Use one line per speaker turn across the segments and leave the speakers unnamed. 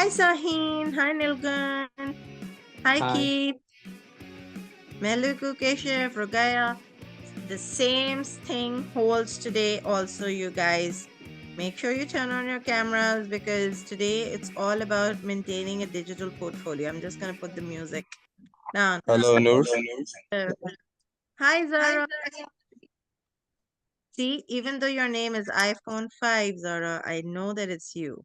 Hi Sahin, hi Nilgun, hi
Hi.
Keith, Meluku Keshav, Rogaya. The same thing holds today also, you guys. Make sure you turn on your cameras because today it's all about maintaining a digital portfolio. I'm just going to put the music down.
Hello, Noor.
Uh, Hi Zara. See, even though your name is iPhone 5, Zara, I know that it's you.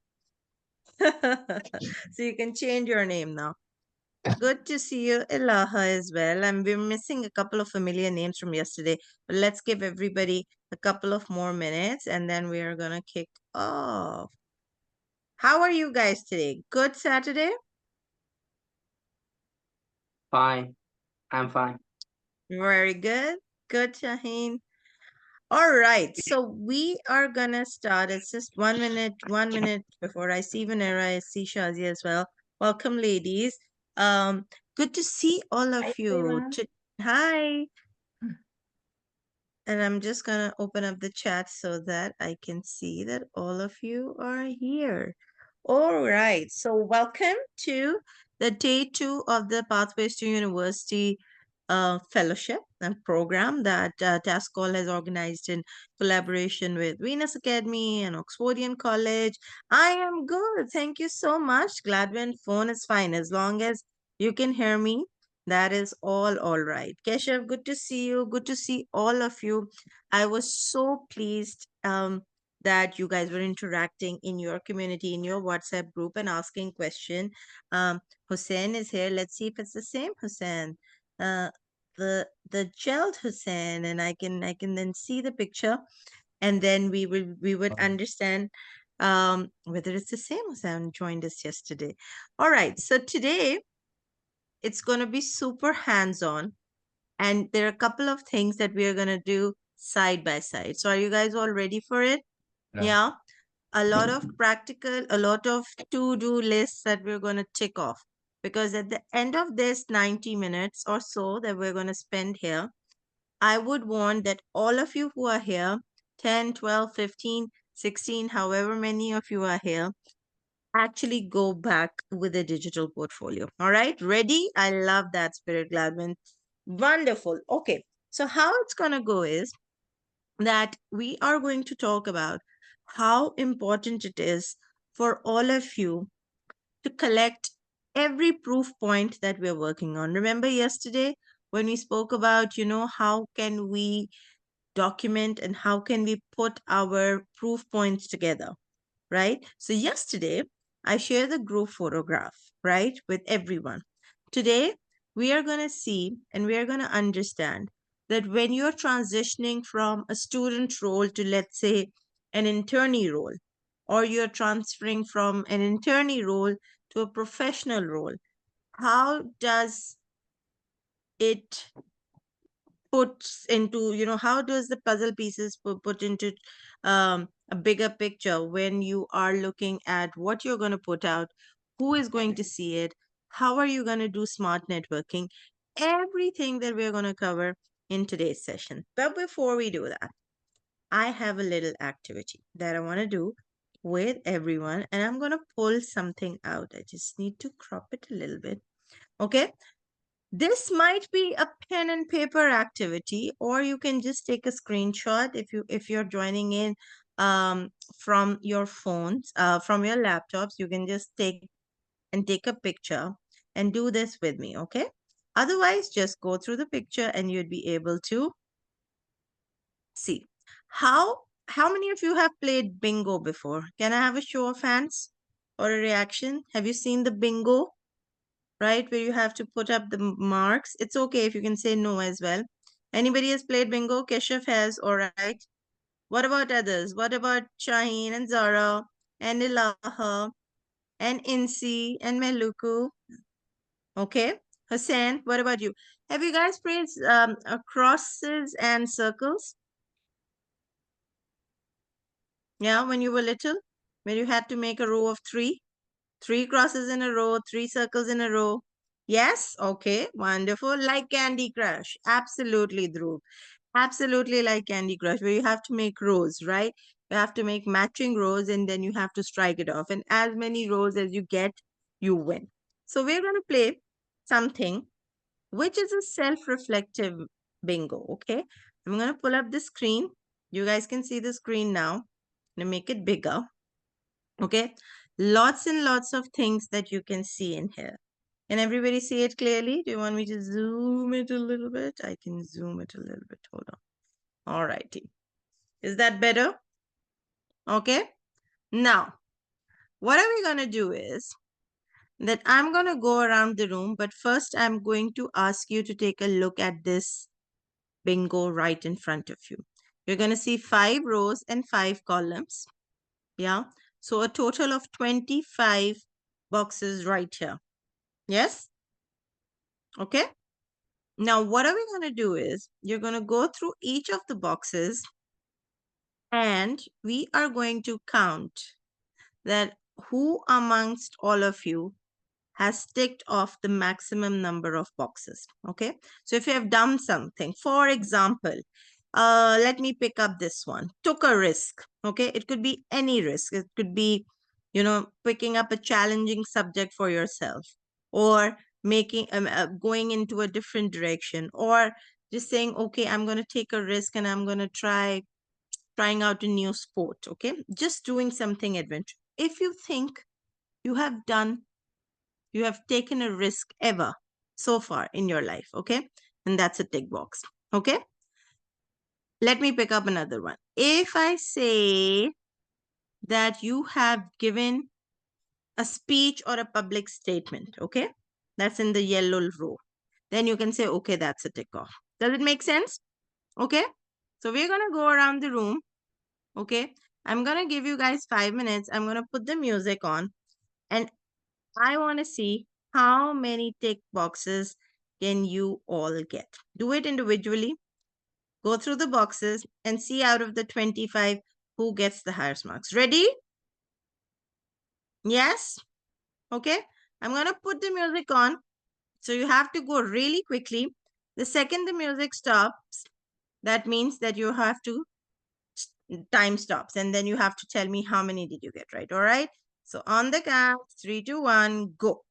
So you can change your name now. Good to see you, Ilaha, as well. And we're missing a couple of familiar names from yesterday, but let's give everybody a couple of more minutes and then we are going to kick off. How are you guys today? Good Saturday?
Fine. I'm fine.
Very good. Good, Shaheen. All right. So we are going to start. It's just 1 minute before I see Vanera, I see Shazia as well. Welcome, ladies. Um, Good to see all of you. Hi. And I'm just going to open up the chat so that I can see that all of you are here. All right. So, welcome to the day 2 of the Pathways to University fellowship and program that Taskool has organized in collaboration with Venus Academy and Oxfordian College. I am good. Thank you so much. Gladwin, phone is fine as long as you can hear me. That is all right. Keshav, good to see you. Good to see all of you. I was so pleased that you guys were interacting in your community, in your WhatsApp group, and asking question. Hussein is here. Let's see if it's the same Hussein. Uh, the gelled Hussein, and I can then see the picture, and then we would understand whether it's the same Hussein joined us yesterday. All right. So today it's going to be super hands-on, and there are a couple of things that we are going to do side by side. So are you guys all ready for it? Yeah. A lot of practical, a lot of to-do lists that we're going to tick off, because at the end of this 90 minutes or so that we're going to spend here, I would want that all of you who are here, 10, 12, 15, 16, however many of you are here, actually go back with a digital portfolio. All right, ready? I love that spirit, Gladwin. Wonderful. Okay, so how it's going to go is that we are going to talk about how important it is for all of you to collect every proof point that we're working on. Remember yesterday when we spoke about, how can we document and how can we put our proof points together? Right? So, yesterday, I shared the group photograph, right, with everyone. Today, we are going to see and we are going to understand that when you're transitioning from a student role to, let's say, an internee role, or you're transferring from an internee role to a professional role, how does it puts into, how does the puzzle pieces put into a bigger picture when you are looking at what you're going to put out, who is going to see it, how are you going to do smart networking, everything that we're going to cover in today's session. But before we do that, I have a little activity that I want to do with everyone, and I'm going to pull something out. I just need to crop it a little bit. Okay, this might be a pen and paper activity, or you can just take a screenshot if you're joining in from your phones, from your laptops. You can just take a picture and do this with me, okay? Otherwise, just go through the picture and you'd be able to see. How many of you have played bingo before? Can I have a show of hands or a reaction? Have you seen the bingo? Right? Where you have to put up the marks. It's okay if you can say no as well. Anybody has played bingo? Keshav has, all right. What about others? What about Shaheen and Zara and Ilaha and Insi and Meluku? Okay. Hussein, what about you? Have you guys played crosses and circles? Yeah, when you were little, when you had to make a row of three crosses in a row, three circles in a row. Yes? Okay, wonderful. Like Candy Crush. Absolutely, Dhruv. Absolutely like Candy Crush, where you have to make rows, right? You have to make matching rows and then you have to strike it off. And as many rows as you get, you win. So we're going to play something which is a self-reflective bingo. Okay, I'm going to pull up the screen. You guys can see the screen now. I'm going to make it bigger. Okay, lots and lots of things that you can see in here. Can everybody see it clearly? Do you want me to zoom it a little bit? I can zoom it a little bit. Hold on. All righty. Is that better? Okay. Now, what are we going to do is that I'm going to go around the room, but first I'm going to ask you to take a look at this bingo right in front of you. You're going to see 5 rows and 5 columns. Yeah. So a total of 25 boxes right here. Yes. Okay. Now, what are we going to do is you're going to go through each of the boxes and we are going to count that who amongst all of you has ticked off the maximum number of boxes. Okay. So if you have done something, for example, let me pick up this one, took a risk. Okay. It could be any risk. It could be, picking up a challenging subject for yourself, or making, going into a different direction, or just saying, okay, I'm going to take a risk and I'm going to trying out a new sport. Okay. Just doing something adventure. If you think you have done you have taken a risk ever so far in your life, okay? And that's a tick box, okay? Let me pick up another one. If I say that you have given a speech or a public statement, okay? That's in the yellow row. Then you can say, okay, that's a tick off. Does it make sense? Okay? So we're going to go around the room, okay? I'm going to give you guys 5 minutes. I'm going to put the music on, and I want to see how many tick boxes can you all get. Do it individually. Go through the boxes and see out of the 25 who gets the highest marks. Ready? Yes? Okay. I'm going to put the music on. So you have to go really quickly. The second the music stops, that means that you have to time stops, and then you have to tell me how many did you get right. All right. So on the count, 3, 2, 1, go.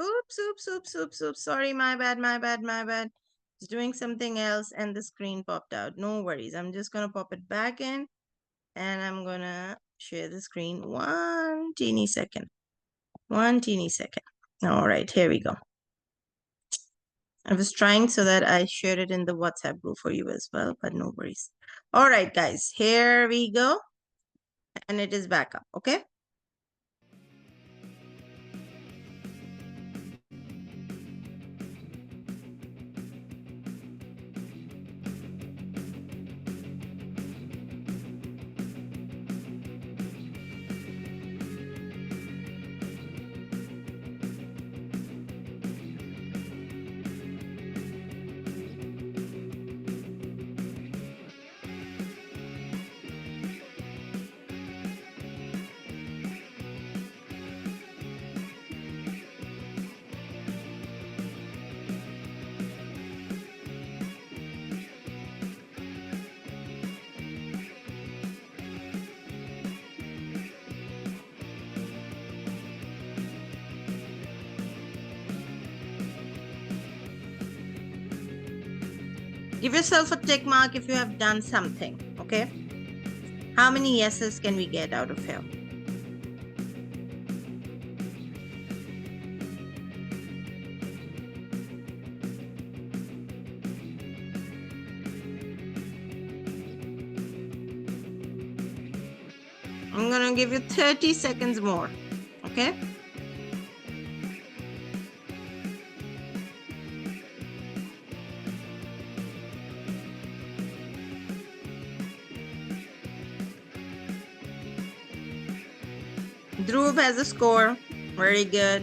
Oops, oops, oops, oops, oops. Sorry, my bad, my bad, my bad. Just doing something else and the screen popped out. No worries. I'm just going to pop it back in and I'm going to share the screen one teeny second. One teeny second. All right, here we go. I was trying so that I share it in the WhatsApp group for you as well, but no worries. All right, guys, here we go. And it is back up, okay? Give yourself a tick mark if you have done something, okay? How many yeses can we get out of here? I'm going to give you 30 seconds more, okay? Dhruv has a score. Very good.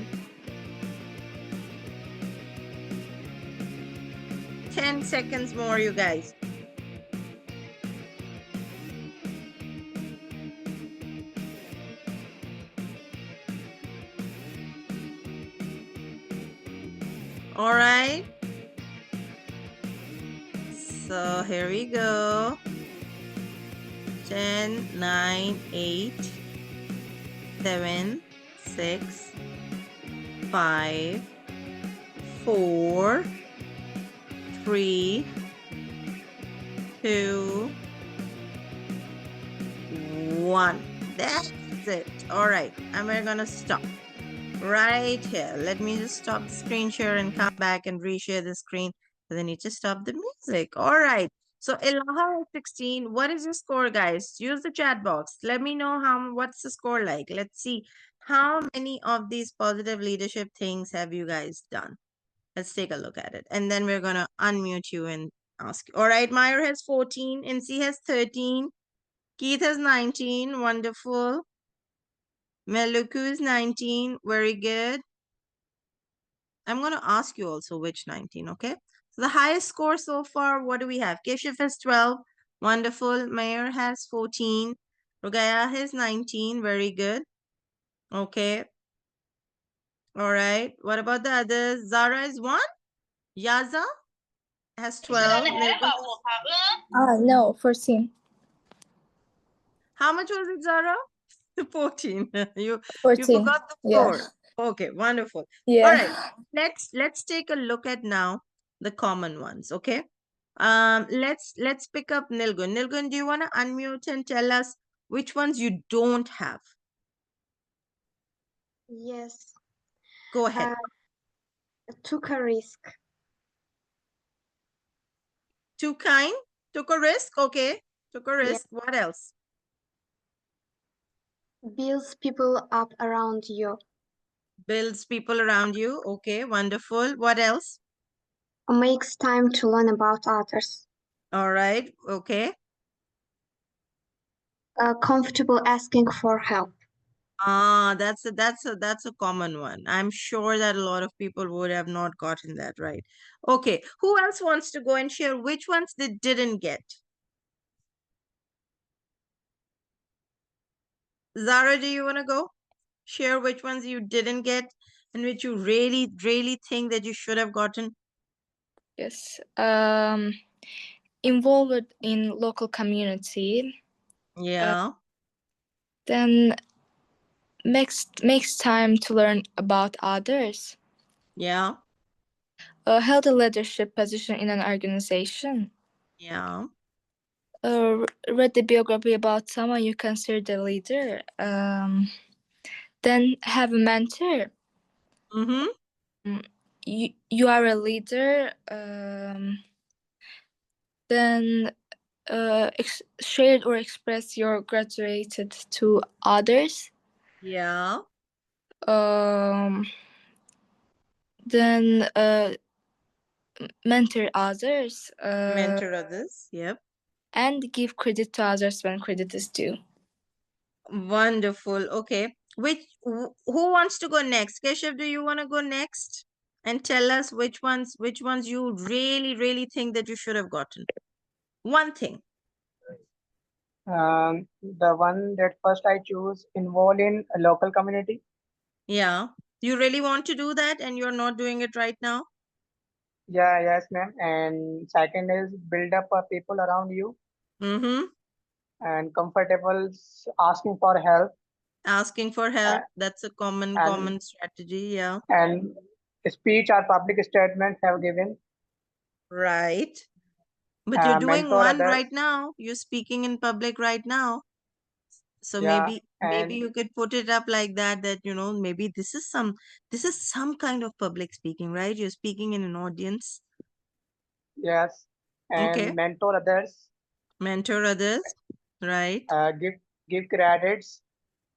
10 seconds more, you guys. All right. So here we go. 10, 9, 8, 7, 6, 5, 4, 3, 2, 1. That's it. All right. And we're going to stop right here. Let me just stop the screen share and come back and reshare the screen. But I need to stop the music. All right. So Ilaha is 16. What is your score, guys? Use the chat box. Let me know what's the score like. Let's see how many of these positive leadership things have you guys done. Let's take a look at it. And then we're gonna unmute you and ask you. All right, Meyer has 14, NC has 13, Keith has 19. Wonderful. Meluku is 19. Very good. I'm going to ask you also which 19, okay? So the highest score so far, what do we have? Keshav has 12. Wonderful. Mayor has 14. Rugaya has 19. Very good. Okay. All right. What about the others? Zara is 1. Yaza has 12.
No, 14.
How much was it, Zara? 14. You
14.
forgot the
Yeah.
floor. Okay, wonderful.
Yeah.
All right. Let's take a look at now the common ones, okay? Let's pick up Nilgun. Nilgun, do you want to unmute and tell us which ones you don't have?
Yes,
Go ahead.
took a risk,
Too kind, took a risk, okay? Took a
Yeah.
risk. What else?
builds people up around you,
Builds people around you, okay? Wonderful. What else?
makes time to learn about others,
All right, okay.
comfortable asking for help,
Ah, that's a common one. I'm sure that a lot of people would have not gotten that right. Okay, who else wants to go and share which ones they didn't get? Zara, do you want to go? Share which ones you didn't get and which you really, really think that you should have gotten?
Yes. Involved in local community.
Yeah,
Then makes time to learn about others.
yeah,
Held a leadership position in an organization.
yeah.
Read the biography about someone you consider the leader. Then have a mentor.
Mm-hmm.
You are a leader. Then share or express your gratitude to others.
Yeah.
Then mentor others.
Mentor others. Yep.
And give credit to others when credit is due.
Wonderful. Okay. Who wants to go next? Keshav, do you want to go next and tell us which ones you really, really think that you should have gotten? One thing.
The one that first I choose involved in a local community.
Yeah. You really want to do that and you're not doing it right now?
Yeah, yes, ma'am. And second is build up people around you
Mm-hmm.
and comfortable asking for help
Asking for
uh,
help. That's a common,
and
common strategy. Yeah.
and speech or public statements have given.
Right. But you're doing
Mentor
one
others.
right now. You're speaking in public right now. So
Yeah,
maybe
and
you could put it up like that, maybe this is some kind of public speaking, right? You're speaking in an audience.
yes,
Okay.
and mentor others.
Mentor others, right?
Give credits.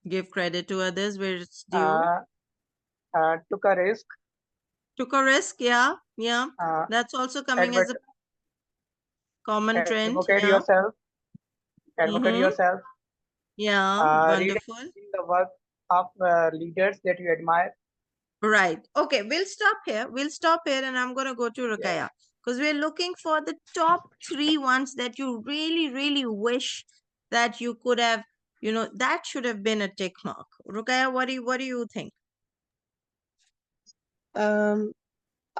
Give credit to others where it's due.
Uh, Took a risk.
Took a risk, yeah, yeah.
Uh,
That's also coming as
advocate
a common trend,
advocate
yeah.
yourself. Advocate
Mm-hmm.
yourself.
Yeah,
Read
wonderful.
the work of leaders that you admire.
Right. Okay, we'll stop here. We'll stop here and I'm going to go to
Yes.
Rukaya because we're looking for the top 3 ones that you really, really wish that you could have, that should have been a tick mark. Rukaya, what do you think?
Um,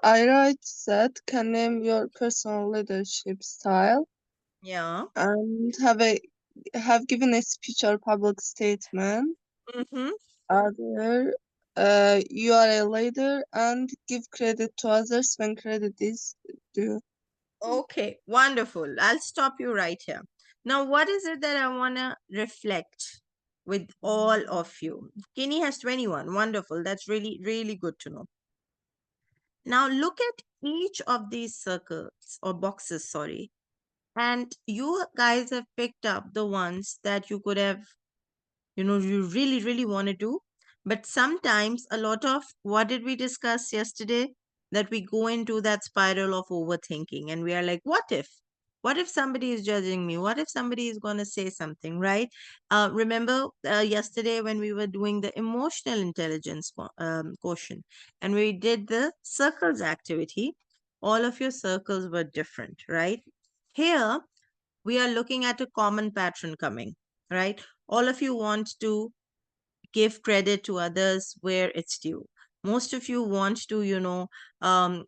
I write that can name your personal leadership style
Yeah.
and have given a speech or public statement.
Mm-hmm.
Other, you are a leader and give credit to others when credit is due.
Okay, wonderful. I'll stop you right here. Now, what is it that I want to reflect with all of you? Kenny has 21. Wonderful. That's really, really good to know. Now, look at each of these circles or boxes, sorry. And you guys have picked up the ones that you could have, you really, really want to do. But sometimes a lot of what did we discuss yesterday? That we go into that spiral of overthinking and we are like, what if? What if somebody is judging me? What if somebody is going to say something, right? Remember yesterday when we were doing the emotional intelligence quotient and we did the circles activity, all of your circles were different, right? Here, we are looking at a common pattern coming, right? All of you want to give credit to others where it's due. Most of you want to, um,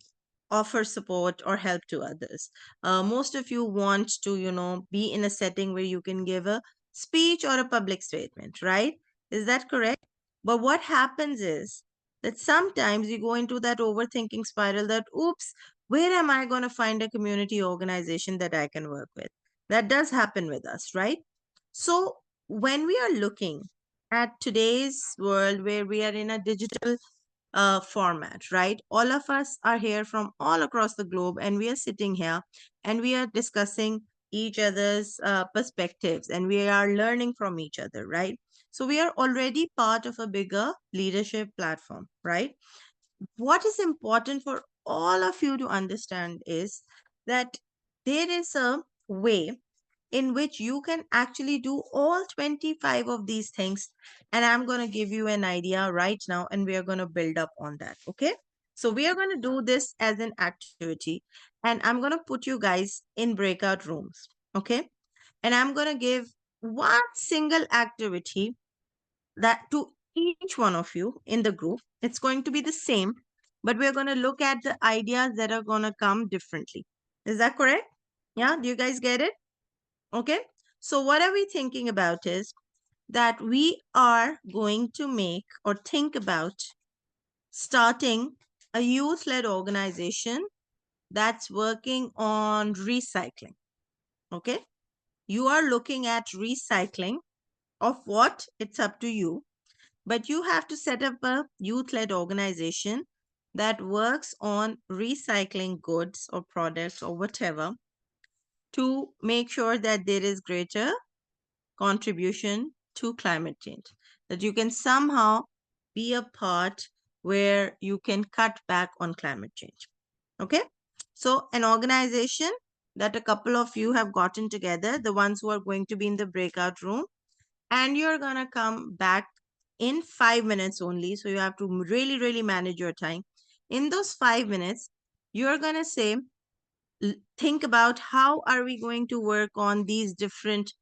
offer support or help to others. Most of you want to, be in a setting where you can give a speech or a public statement, right? Is that correct? But what happens is that sometimes you go into that overthinking spiral that, oops, where am I going to find a community organization that I can work with? That does happen with us, right? So when we are looking at today's world where we are in a digital format, right? All of us are here from all across the globe, and we are sitting here and we are discussing each other's perspectives and we are learning from each other, right? So we are already part of a bigger leadership platform, right? What is important for all of you to understand is that there is a way in which you can actually do all 25 of these things. And I'm going to give you an idea right now, and we are going to build up on that. Okay. So we are going to do this as an activity, and I'm going to put you guys in breakout rooms. Okay. And I'm going to give one single activity that to each one of you in the group. It's going to be the same, but we're going to look at the ideas that are going to come differently. Is that correct? Yeah. Do you guys get it? Okay. So what are we thinking about is that we are going to make or think about starting a youth-led organization that's working on recycling. Okay. You are looking at recycling of what? It's up to you. But you have to set up a youth-led organization that works on recycling goods or products or whatever to make sure that there is greater contribution to climate change, that you can somehow be a part where you can cut back on climate change. Okay. So, an organization that a couple of you have gotten together, the ones who are going to be in the breakout room, and you're going to come back in 5 minutes only. So, you have to really, really manage your time. In those 5 minutes, you're going to say, think about how are we going to work on these different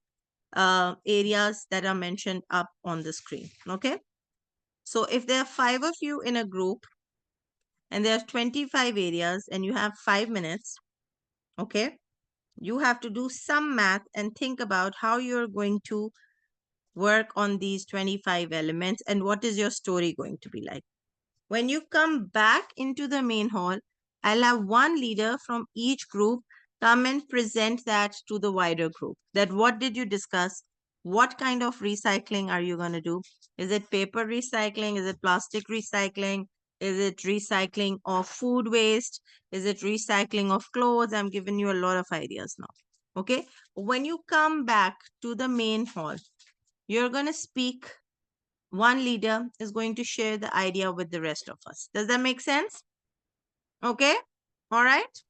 areas that are mentioned up on the screen. Okay. So if there are 5 of you in a group and there are 25 areas and you have 5 minutes, okay, you have to do some math and think about how you're going to work on these 25 elements and what is your story going to be like. When you come back into the main hall, I'll have one leader from each group come and present that to the wider group. That what did you discuss? What kind of recycling are you going to do? Is it paper recycling? Is it plastic recycling? Is it recycling of food waste? Is it recycling of clothes? I'm giving you a lot of ideas now. Okay. When you come back to the main hall, you're going to speak. One leader is going to share the idea with the rest of us. Does that make sense? Okay. All right.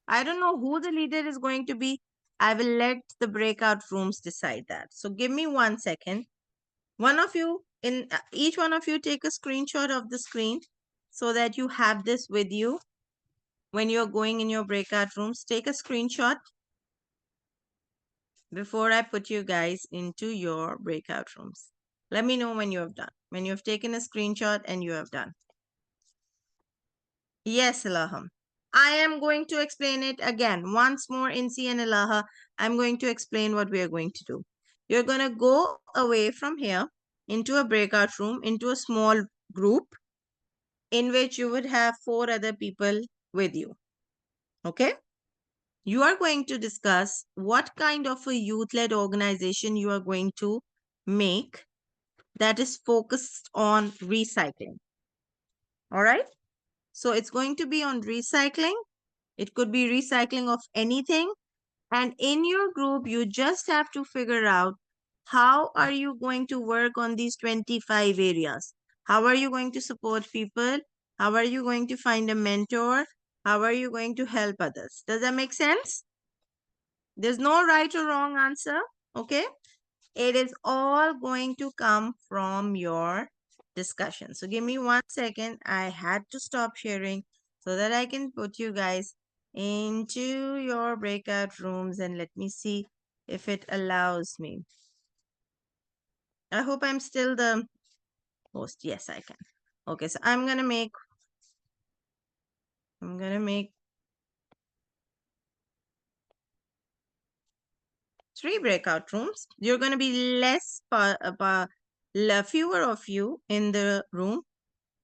I don't know who the leader is going to be. I will let the breakout rooms decide that. So give me 1 second. One of you, in each one of you, take a screenshot of the screen so that you have this with you when you're going in your breakout rooms. Take a screenshot before I put you guys into your breakout rooms. Let me know when you have done. When you have taken a screenshot and you have done. Yes, Ilaha. I am going to explain it again. Once more, Insi and Ilaha, I'm going to explain what we are going to do. You're going to go away from here into a breakout room, into a small group in which you would have 4 other people with you. Okay? You are going to discuss what kind of a youth led organization you are going to make that is focused on recycling. All right? So it's going to be on recycling. It could be recycling of anything. And in your group, you just have to figure out how are you going to work on these 25 areas? How are you going to support people? How are you going to find a mentor? How are you going to help others? Does that make sense? There's no right or wrong answer. Okay. It is all going to come from your discussion. So give me 1 second. I had to stop sharing so that I can put you guys into your breakout rooms, and let me see if it allows me. I hope I'm still the host. Yes, I can. Okay, so I'm gonna make 3 breakout rooms. You're gonna be fewer of you in the room,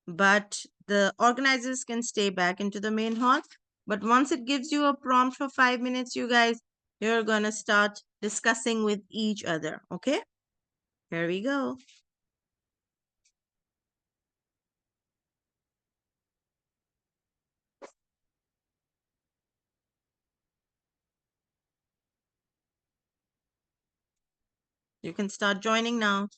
but the organizers can stay back into the main hall. But once it gives you a prompt for 5 minutes, you guys, you're gonna start discussing with each other. Okay, here we go. You can start joining now.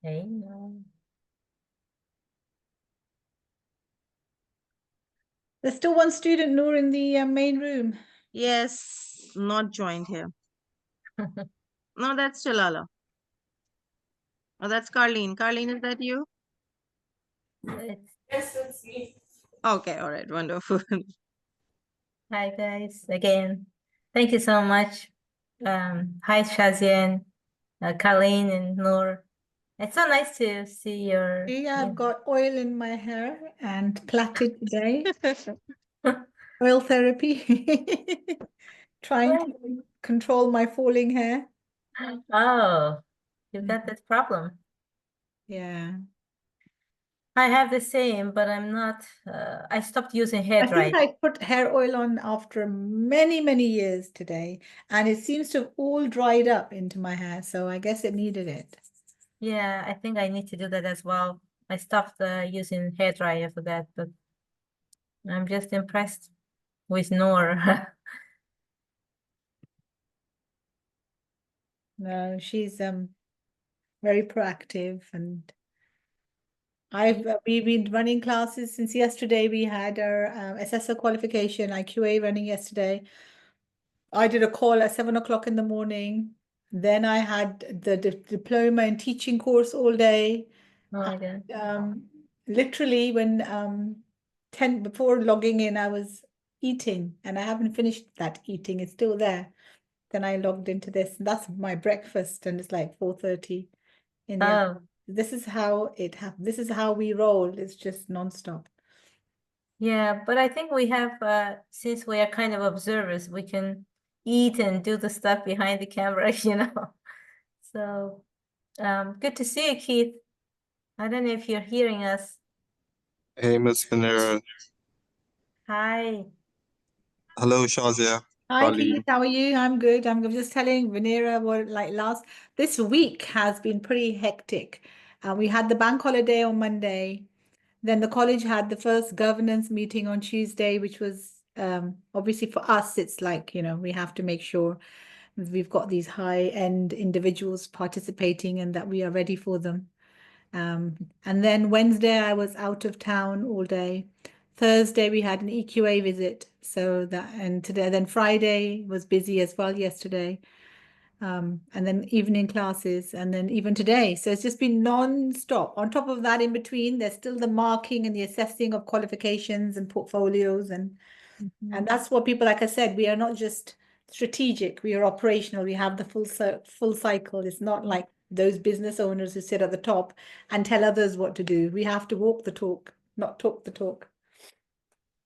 Hey, no.
There's still one student, Noor, in the main room.
Yes, not joined here. No, that's Shalala. Oh, that's Carlene. Carlene, is that you?
It's
Okay, all right, wonderful.
Hi guys again. Thank you so much. Hi Shazian, Colleen and Noor. It's so nice to see your.
See, I've got oil in my hair and plaited today. Oil therapy. Trying to control my falling hair.
Oh, you've got this problem.
Yeah.
I have the same, but I'm not. I stopped using hair
I think
dye.
I put hair oil on after many, many years today, and it seems to have all dried up into my hair, so I guess it needed it.
Yeah, I think I need to do that as well. I stopped using hair dryer for that, but I'm just impressed with Noor.
No, she's very proactive, and we've been running classes since yesterday. We had our assessor qualification IQA running yesterday. I did a call at 7 o'clock in the morning. Then I had the diploma in teaching course all day.
Oh my God.
Literally when 10 before logging in, I was eating, and I haven't finished that eating. It's still there. Then I logged into this. That's my breakfast, and it's like 4:30 in the afternoon.
Oh,
This is how it happens. This is how we roll. It's just nonstop.
yeah, but I think we have, since we are kind of observers, we can eat and do the stuff behind the camera, you know. So, good to see you, Keith. I don't know if you're hearing us.
Hey, Miss Panera.
Hi.
Hello, Shazia.
Hi, Keith.
Colleen.
How are you? I'm good. I'm just telling Vanera what like this week has been pretty hectic. We had the bank holiday on Monday. Then the college had the first governance meeting on Tuesday, which was obviously for us, it's like, we have to make sure we've got these high-end individuals participating and that we are ready for them. And then Wednesday I was out of town all day. Thursday we had an EQA visit, so that, and today, then Friday was busy as well yesterday. And then evening classes, and then even today. So it's just been non-stop. On top of that, in between, there's still the marking and the assessing of qualifications and portfolios, and that's what people, like I said, we are not just strategic, we are operational. We have the full cycle. It's not like those business owners who sit at the top and tell others what to do. We have to walk the talk, not talk the talk.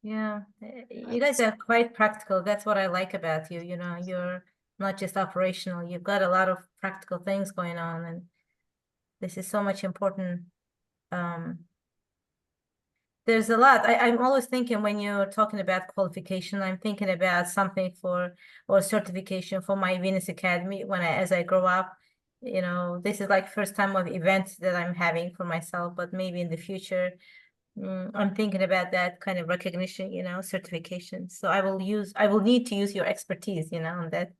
Yeah, you guys are quite practical. That's what I like about you. You know, you're not just operational. You've got a lot of practical things going on, and this is so much important. There's a lot. I'm always thinking when you're talking about qualification, I'm thinking about something for or certification for my Venus Academy when as I grow up. You know, this is like first time of event that I'm having for myself, but maybe in the future. I'm thinking about that kind of recognition, you know, certification. So I will need to use your expertise, you know, on that.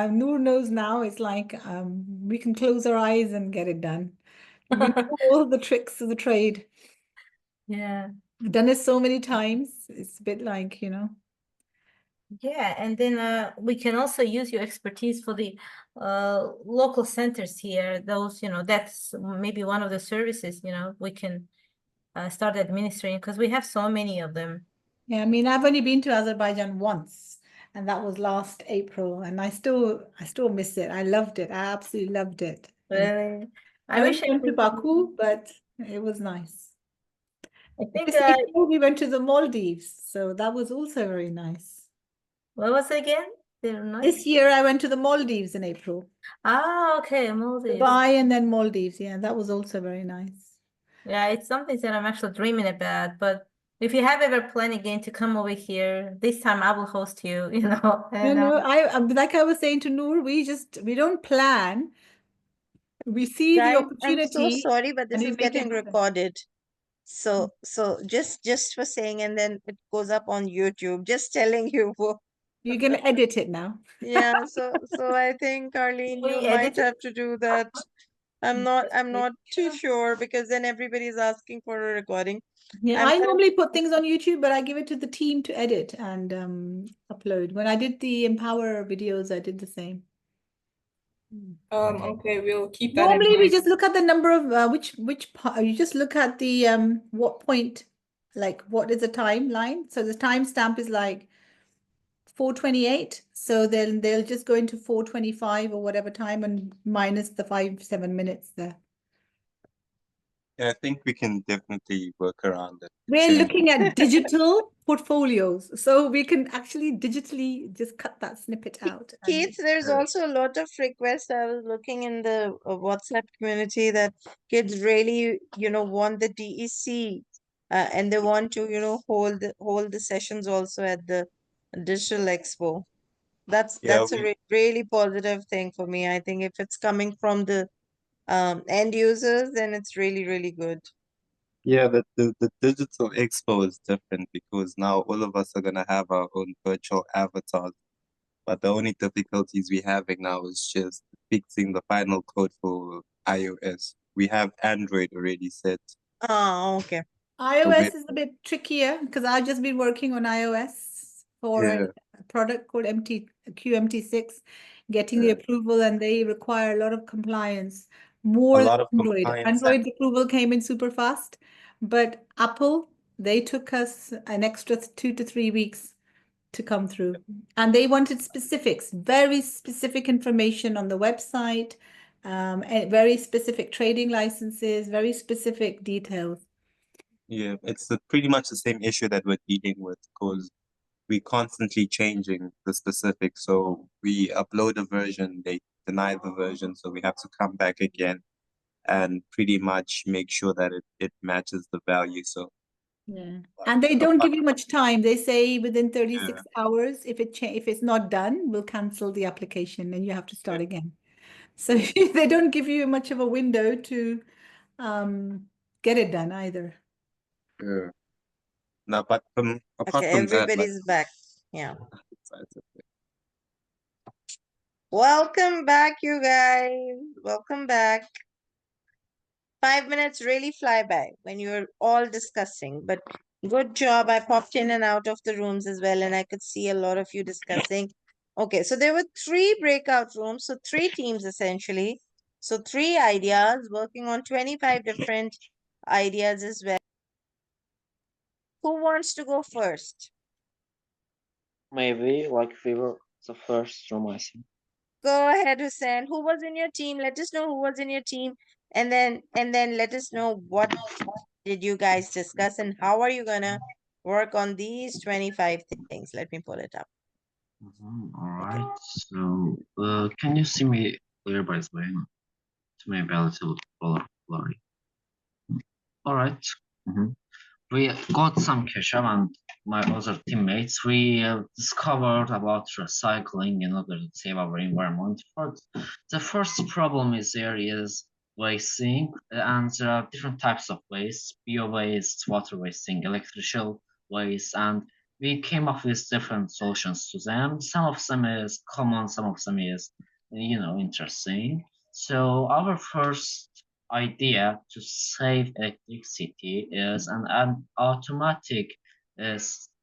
Noor knows now. It's like we can close our eyes and get it done. We know all the tricks of the trade.
Yeah.
I've done it so many times. It's a bit like,
Yeah, and then we can also use your expertise for the local centers here. Those, you know, that's maybe one of the services, you know, we can start administering because we have so many of them.
Yeah, I mean, I've only been to Azerbaijan once, and that was last April, and I still miss it. I loved it. I absolutely loved it. And
Really?
I
I
only
wish I
went to
could.
Baku, but it was nice.
I think
This April we went to the Maldives, so that was also very nice.
what was it again? They're nice.
This year I went to the Maldives in April.
Ah, okay, Maldives.
Dubai and then Maldives. Yeah, that was also very nice.
Yeah, it's something that I'm actually dreaming about. But if you have ever planned again to come over here, this time I will host you, you know. And
No, like I was saying to Noor, we don't plan. We see the
Guys, I'm so
opportunity
sorry, but
and
this
we
is
make it
getting
happen.
recorded. So just for saying, and then it goes up on YouTube. Just telling you.
You're gonna edit it now.
Yeah, so I think Arlene,
we
you might
edit it.
have to do that. I'm not too sure because then everybody's asking for a recording.
Yeah,
I'm
I
gonna-
normally put things on YouTube, but I give it to the team to edit and upload. When I did the Empower videos, I did the same.
Okay, we'll keep that in
Normally, we
mind.
just look at the number of which part. You just look at the what point, like what is the timeline. So the timestamp is like 4:28. So then they'll just go into 4:25 or whatever time and minus the 7 minutes there.
Yeah, I think we can definitely work around it.
We're
Change.
looking at digital portfolios, so we can actually digitally just cut that snippet out.
Keith, there's also a lot of requests. I was looking in the WhatsApp community that kids really, want the DEC, and they want to, hold the sessions also at the Digital Expo. That's
Yeah,
that's a really positive thing for me. I think if it's coming from the end users, then it's really, really good.
yeah, the digital expo is different because now all of us are gonna have our own virtual avatars. But the only difficulties we're having now is just fixing the final code for iOS. We have Android already set.
Oh, okay.
iOS is a bit trickier because I've just been working on iOS for
Yeah.
a product called QMT6, getting the
Yeah.
approval, and they require a lot of compliance,
A
more than
lot of
Android.
compliance.
Android's approval came in super fast, but Apple, they took us an extra 2 to 3 weeks to come through. And they wanted specifics, very specific information on the website, and very specific trading licenses, very specific details.
Yeah, it's pretty much the same issue that we're dealing with because we're constantly changing the specifics. So we upload a version, they deny the version, so we have to come back again and pretty much make sure that it matches the value. So
Yeah. And they don't give you much time. They say within 36
yeah,
hours, if it's not done, we'll cancel the application and you have to start
yeah,
again. So they don't give you much of a window to get it done either.
yeah. No, but apart
Okay,
from that, like
everybody's back. Yeah.
it's okay.
Welcome back, you guys. Welcome back. 5 minutes really fly by when you're all discussing, but good job. I popped in and out of the rooms as well, and I could see a lot of you discussing. Okay, so there were 3 breakout rooms, so 3 teams essentially. So 3 ideas working on 25 different ideas as well. Who wants to go first?
Maybe like we were the first room, I think.
Go ahead, Hussein. Who was in your team? Let us know who was in your team, and then let us know what did you guys discuss and how are you gonna work on these 25 things. Let me pull it up.
All right. So, can you see me clear by the way? It may be a little blurry. All right. We got some catch-up, and my other teammates, we discovered about recycling in order to save our environment. But the first problem there is wasting, and there are different types of waste: bio-waste, water wasting, electrical waste, and we came up with different solutions to them. Some of them is common, some of them is, interesting. So our first idea to save electricity is an automatic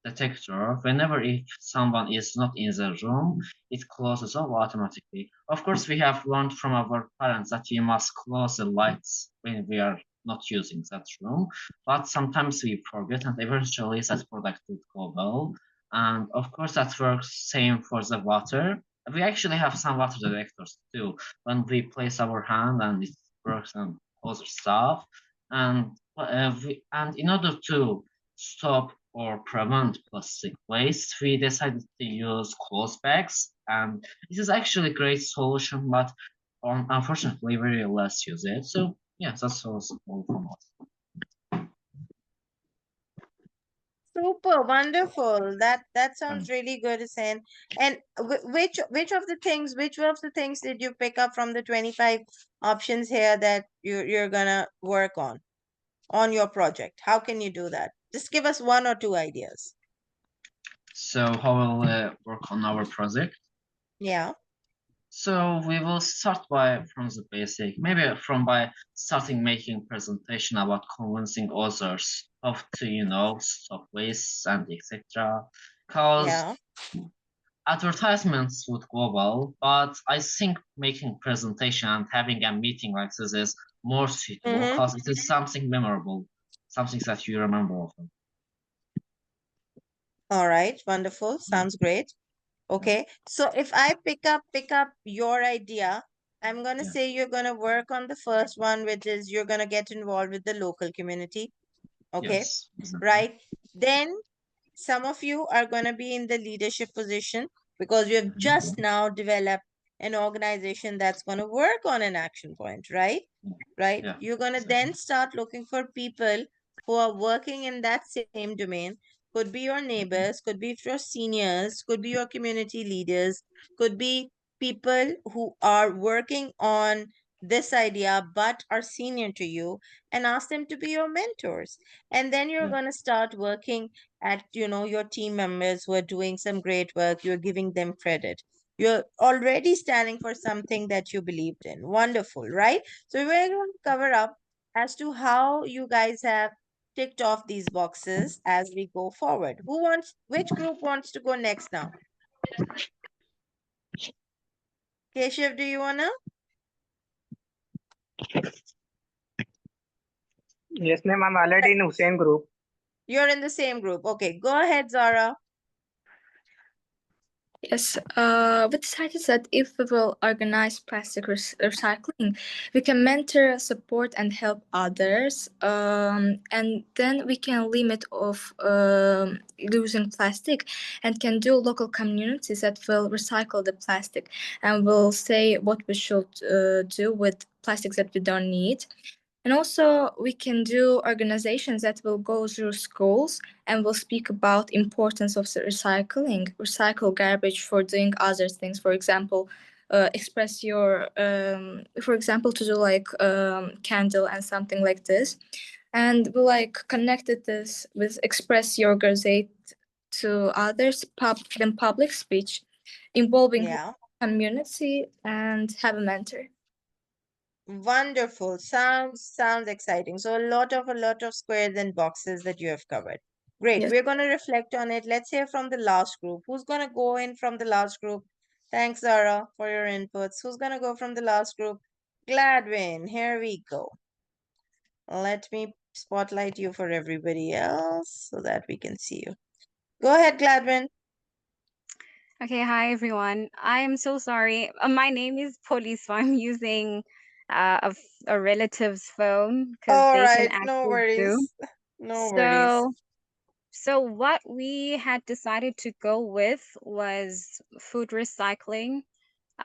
detector. Whenever if someone is not in the room, it closes off automatically. Of course, we have learned from our parents that we must close the lights when we are not using that room, but sometimes we forget, and eventually that product would go well. And of course, that works same for the water. We actually have some water detectors too. When we place our hand and it works and other stuff, and in order to stop or prevent plastic waste, we decided to use cloth bags, and this is actually a great solution, but unfortunately very less use it. So yeah, that's all from us.
Super wonderful. That sounds really good, Hussein. And which of the things did you pick up from the 25 options here that you're gonna work on your project? How can you do that? Just give us 1 or 2 ideas.
So how will work on our project?
Yeah.
So we will start from the basic, maybe by starting making presentation about convincing others of to stop waste and etc. Because advertisements would go well, but I think making presentation and having a meeting like this is more suitable because it is something memorable, something that you remember often.
All right, wonderful. Sounds great. Okay, so if I pick up your idea, I'm gonna say you're gonna work on the first one, which is you're gonna get involved with the local community. Okay,
Yes, exactly.
right? Then some of you are gonna be in the leadership position because you have just now developed an organization that's gonna work on an action point, right? Right?
Yeah,
You're gonna then start looking for people who are working in that same domain. Could be your neighbors, could be your seniors, could be your community leaders, could be people who are working on this idea but are senior to you, and ask them to be your mentors. And then you're going to start working at your team members who are doing some great work. You're giving them credit. You're already standing for something that you believed in. Wonderful, right? So we're going to cover up as to how you guys have ticked off these boxes as we go forward. Which group wants to go next now? Keshav, do you wanna?
Yes, ma'am. I'm already in Hussein group.
You're in the same group. Okay, go ahead, Zara.
Yes, we decided that if we will organize plastic recycling, we can mentor, support, and help others, and then we can limit of using plastic, and can do local communities that will recycle the plastic, and will say what we should do with plastics that we don't need. And also, we can do organizations that will go through schools and will speak about importance of the recycle garbage for doing other things. For example, express your, for example, to do like candle and something like this, and we like connected this with express your gazette to others, then public speech, involving community, and have a mentor.
Wonderful. Sounds exciting. So a lot of squares and boxes that you have covered. Great.
Yes.
We're going to reflect on it. Let's hear from the last group. Who's going to go in from the last group? Thanks, Zara, for your inputs. Who's going to go from the last group? Gladwin. Here we go. Let me spotlight you for everybody else so that we can see you. Go ahead, Gladwin.
Okay, hi everyone. I'm so sorry. My name is Polly, so I'm using a relative's phone because
All
they can
right, no
access Zoom.
worries. No worries.
So what we had decided to go with was food recycling.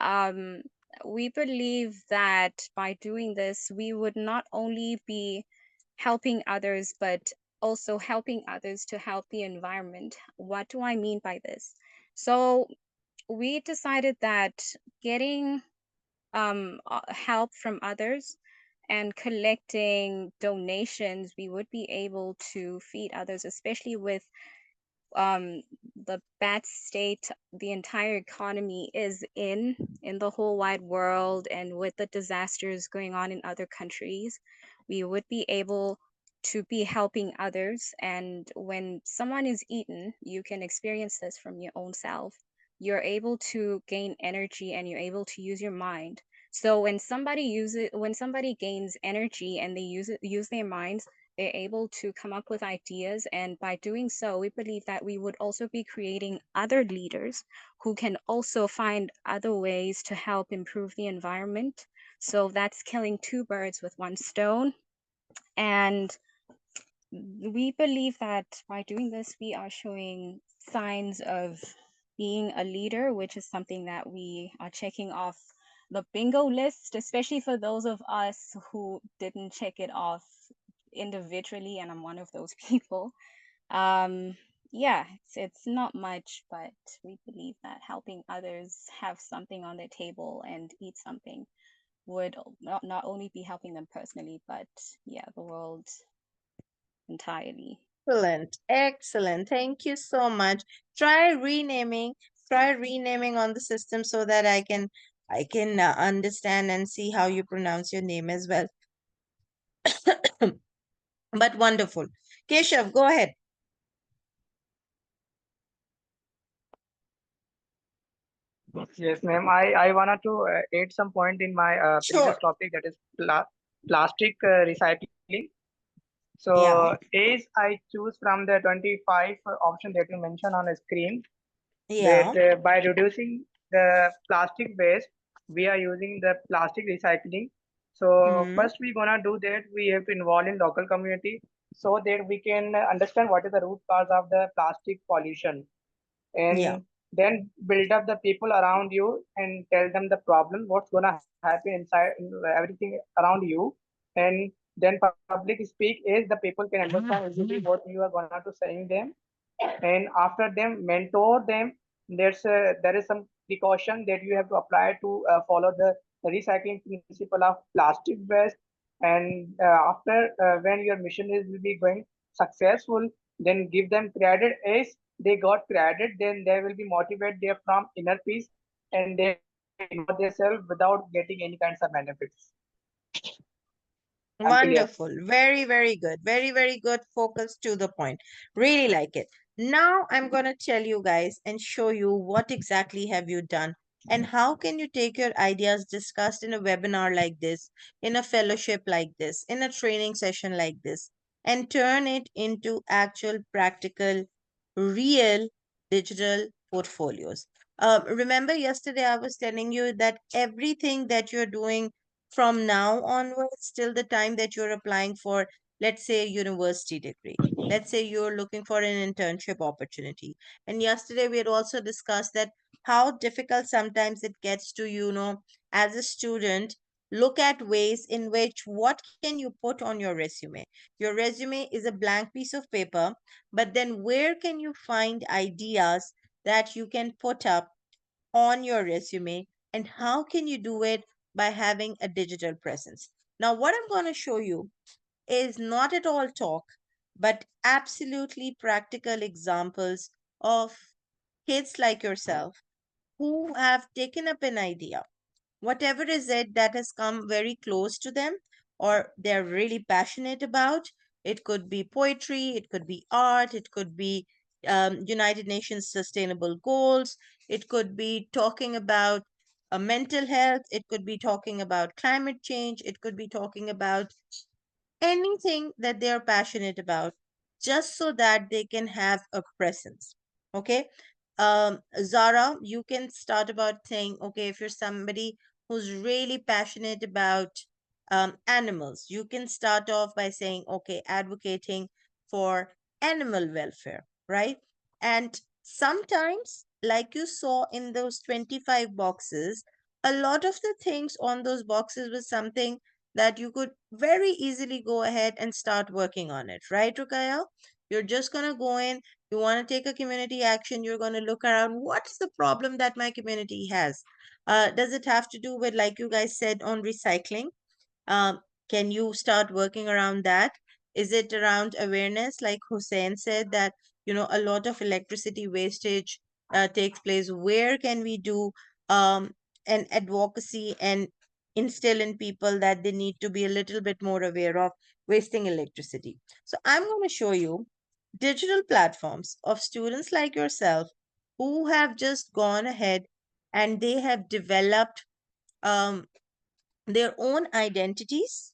Um, we believe that by doing this, we would not only be helping others, but also helping others to help the environment. What do I mean by this? So we decided that getting help from others and collecting donations, we would be able to feed others, especially with um, the bad state the entire economy is in the whole wide world, and with the disasters going on in other countries, we would be able to be helping others. And when someone is eaten, you can experience this from your own self. You're able to gain energy and you're able to use your mind. So when somebody gains energy and they use their minds, they're able to come up with ideas. And by doing so, we believe that we would also be creating other leaders who can also find other ways to help improve the environment. So that's killing two birds with one stone. And we believe that by doing this, we are showing signs of being a leader, which is something that we are checking off the bingo list, especially for those of us who didn't check it off individually, and I'm one of those people. Um, yeah, it's not much, but we believe that helping others have something on their table and eat something would not only be helping them personally, but yeah, the world entirely.
Excellent, excellent. Thank you so much. Try renaming, try renaming on the system so that I can understand and see how you pronounce your name as well. But wonderful. Keshav, go ahead.
Yes, ma'am. I wanted to add some point in my previous
Sure.
topic, that is plastic recycling. So,
Yeah,
as I choose from the 25 option that you mentioned on the screen, that
yeah.
by reducing the plastic waste, we are using the plastic recycling. So,
Hmm.
first we gonna do that. We have to involve in local community so that we can understand what is the root cause of the plastic pollution,
Yeah.
and then build up the people around you and tell them the problem, what's gonna happen inside everything around you, and then public speak is the people can understand easily what you are gonna to saying them, and after them mentor them. There is some precaution that you have to apply to follow the recycling principle of plastic waste, and after when your mission is will be going successful, then give them credit as they got credit, then they will be motivated there from inner peace, and they will involve themselves without getting any kinds of benefits. I'm clear.
Wonderful. Very, very good. Very, very good. Focus to the point. Really like it. Now I'm going to tell you guys and show you what exactly have you done and how can you take your ideas discussed in a webinar like this, in a fellowship like this, in a training session like this, and turn it into actual practical, real digital portfolios. Remember yesterday I was telling you that everything that you're doing from now onwards till the time that you're applying for, let's say, a university degree. Let's say you're looking for an internship opportunity. And yesterday we had also discussed that how difficult sometimes it gets to, as a student, look at ways in which what can you put on your resume. Your resume is a blank piece of paper, but then where can you find ideas that you can put up on your resume, and how can you do it by having a digital presence? Now, what I'm going to show you is not at all talk, but absolutely practical examples of kids like yourself who have taken up an idea, whatever is it that has come very close to them or they're really passionate about. It could be poetry, it could be art, it could be United Nations sustainable goals, it could be talking about mental health, it could be talking about climate change, it could be talking about anything that they are passionate about, just so that they can have a presence. Okay. Zara, you can start about saying, okay, if you're somebody who's really passionate about animals, you can start off by saying, okay, advocating for animal welfare, right? And sometimes, like you saw in those 25 boxes, a lot of the things on those boxes was something that you could very easily go ahead and start working on it, right, Rukaya? You're just going to go in, you want to take a community action, you're going to look around, what is the problem that my community has? Does it have to do with, like you guys said, on recycling? Um, can you start working around that? Is it around awareness, like Hussein said, that a lot of electricity wastage takes place? Where can we do an advocacy and instill in people that they need to be a little bit more aware of wasting electricity? So I'm going to show you digital platforms of students like yourself who have just gone ahead and they have developed um, their own identities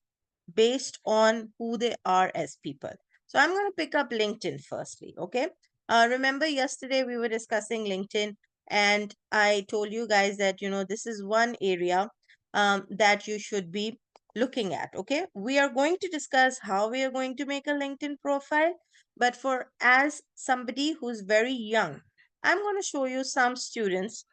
based on who they are as people. So I'm going to pick up LinkedIn firstly. Okay. Remember yesterday we were discussing LinkedIn, and I told you guys that, this is one area that you should be looking at. Okay. We are going to discuss how we are going to make a LinkedIn profile, but for as somebody who's very young, I'm going to show you some students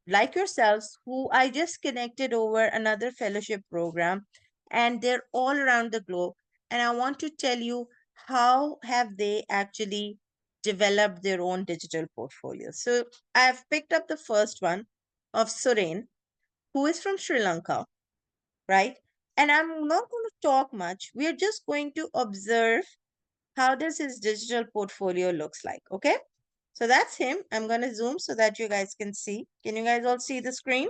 like yourselves who I just connected over another fellowship program, and they're all around the globe, and I want to tell you how have they actually developed their own digital portfolio. So I've picked up the first one of Suren, who is from Sri Lanka, right? And I'm not going to talk much. We're just going to observe how does his digital portfolio looks like. Okay, so that's him. I'm going to zoom so that you guys can see. Can you guys all see the screen?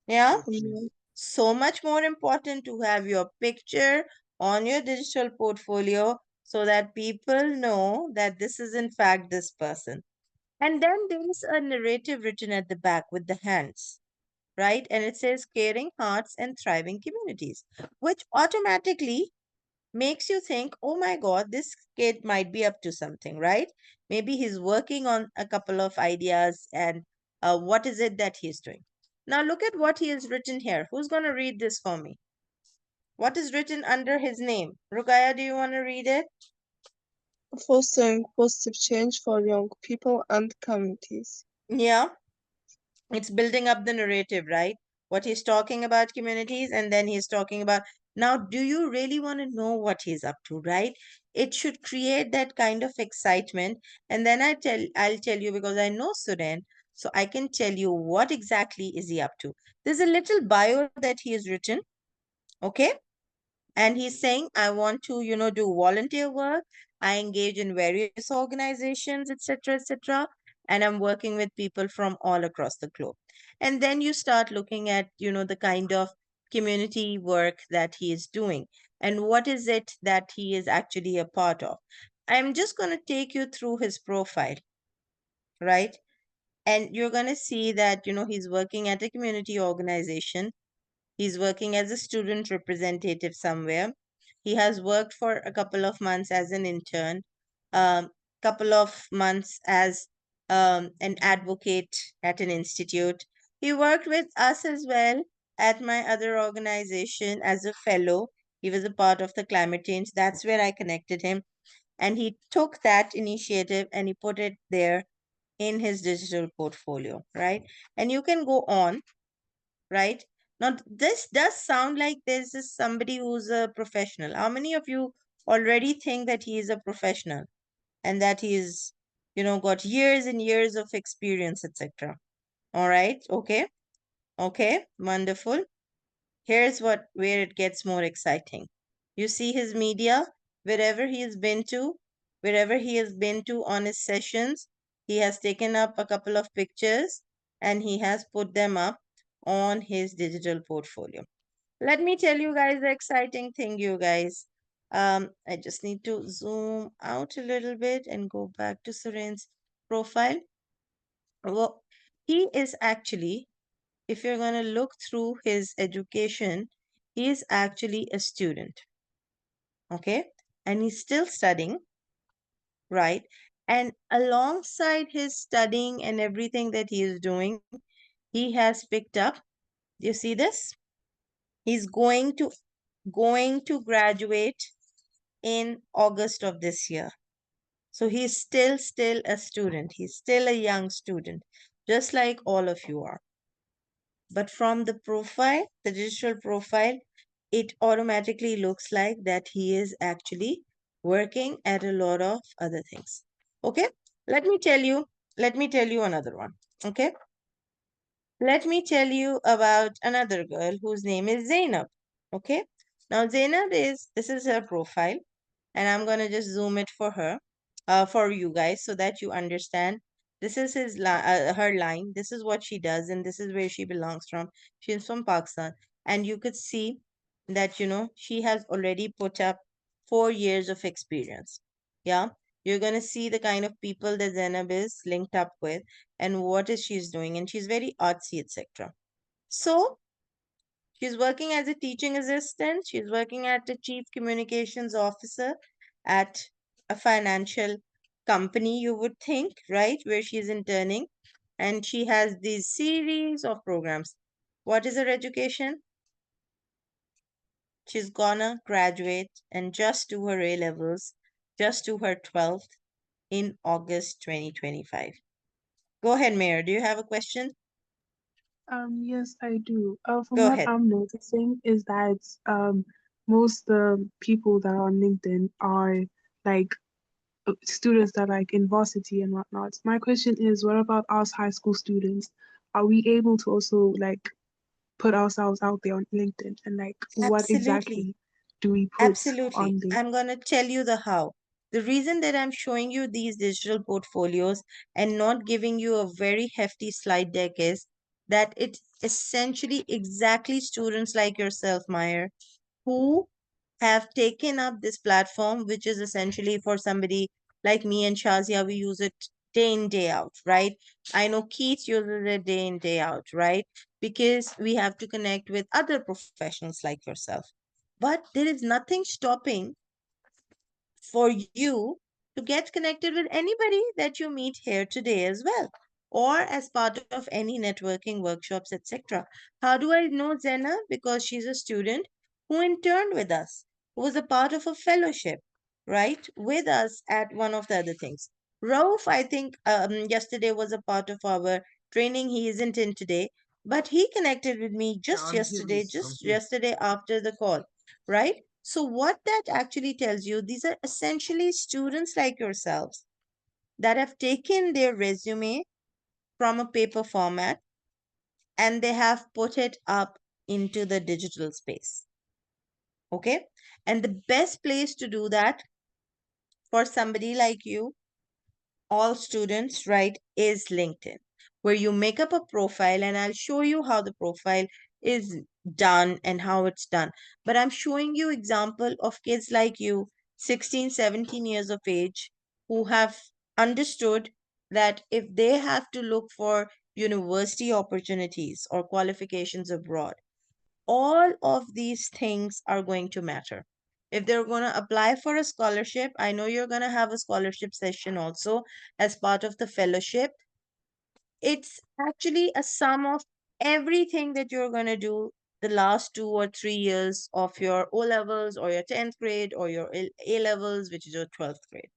Yeah.
Yeah.
So much more important to have your picture on your digital portfolio so that people know that this is in fact this person. And then there's a narrative written at the back with the hands, right? And it says caring hearts and thriving communities, which automatically makes you think, oh my God, this kid might be up to something, right? Maybe he's working on a couple of ideas, and what is it that he's doing? Now, look at what he has written here. Who's going to read this for me? What is written under his name? Rugaya, do you want to read it?
Fostering positive change for young people and communities.
Yeah, it's building up the narrative, right? What he's talking about communities, and then he's talking about, now do you really want to know what he's up to, right? It should create that kind of excitement. And then I'll tell you, because I know Suren, so I can tell you what exactly is he up to. There's a little bio that he has written. Okay. And he's saying, I want to do volunteer work, I engage in various organizations, etc., etc., and I'm working with people from all across the globe. And then you start looking at the kind of community work that he is doing and what is it that he is actually a part of. I'm just going to take you through his profile, right? And you're going to see that he's working at a community organization. He's working as a student representative somewhere. He has worked for a couple of months as an intern, couple of months as an advocate at an institute. He worked with us as well at my other organization as a fellow. He was a part of the climate change. That's where I connected him. And he took that initiative and he put it there in his digital portfolio, right? And you can go on, right? Now, this does sound like this is somebody who's a professional. How many of you already think that he is a professional and that he's, got years and years of experience, etc.? All right. Okay. Okay. Wonderful. Here's where it gets more exciting. You see his media, wherever he has been to, wherever he has been to on his sessions, he has taken up a couple of pictures and he has put them up on his digital portfolio. Let me tell you guys the exciting thing, you guys. I just need to zoom out a little bit and go back to Suren's profile. Well, he is actually, if you're going to look through his education, he is actually a student. Okay. And he's still studying, right? And alongside his studying and everything that he is doing, he has picked up, do you see this? He's going to graduate in August of this year. So he's still a student. He's still a young student, just like all of you are. But from the profile, the digital profile, it automatically looks like that he is actually working at a lot of other things. Okay? Let me tell you, another one. Okay? Let me tell you about another girl whose name is Zainab. Okay? Now Zainab this is her profile, and I'm gonna just zoom it for her, for you guys, so that you understand. This is her line. This is what she does, and this is where she belongs from. She's from Pakistan, and you could see that she has already put up 4 years of experience. Yeah, you're gonna see the kind of people that Zainab is linked up with, and what is she's doing, and she's very artsy, etc. So she's working as a teaching assistant. She's working at a chief communications officer at a financial company, you would think, right? Where she's interning. And she has these series of programs. What is her education? She's gonna graduate and just do her A levels, just do her 12th in August 2025. Go ahead, Mayor. Do you have a question?
Yes, I do. From
Go
what
ahead.
I'm noticing is that most people that are on LinkedIn are like students that are like in varsity and whatnot. My question is, what about us high school students? Are we able to also like put ourselves out there on LinkedIn and like what
Absolutely.
exactly do we put
Absolutely.
on there?
I'm going to tell you the how. The reason that I'm showing you these digital portfolios and not giving you a very hefty slide deck is that it's essentially exactly students like yourself, Meyer, who have taken up this platform, which is essentially for somebody like me and Shazia, we use it day in, day out, right? I know Keith uses it day in, day out, right? Because we have to connect with other professionals like yourself. But there is nothing stopping for you to get connected with anybody that you meet here today as well, or as part of any networking workshops, etc. How do I know Zena? Because she's a student who interned with us, who was a part of a fellowship, right, with us at one of the other things. Rauf, I think yesterday was a part of our training. He isn't in today, but he connected with me just yesterday, after the call, right? So, what that actually tells you, these are essentially students like yourselves that have taken their resume from a paper format and they have put it up into the digital space. Okay. And the best place to do that for somebody like you, all students, right, is LinkedIn, where you make up a profile, and I'll show you how the profile is done and how it's done. But I'm showing you example of kids like you, 16, 17 years of age, who have understood that if they have to look for university opportunities or qualifications abroad, all of these things are going to matter. If they're going to apply for a scholarship, I know you're going to have a scholarship session also as part of the fellowship. It's actually a sum of everything that you're going to do the last 2 or 3 years of your O levels or your 10th grade or your A levels, which is your 12th grade.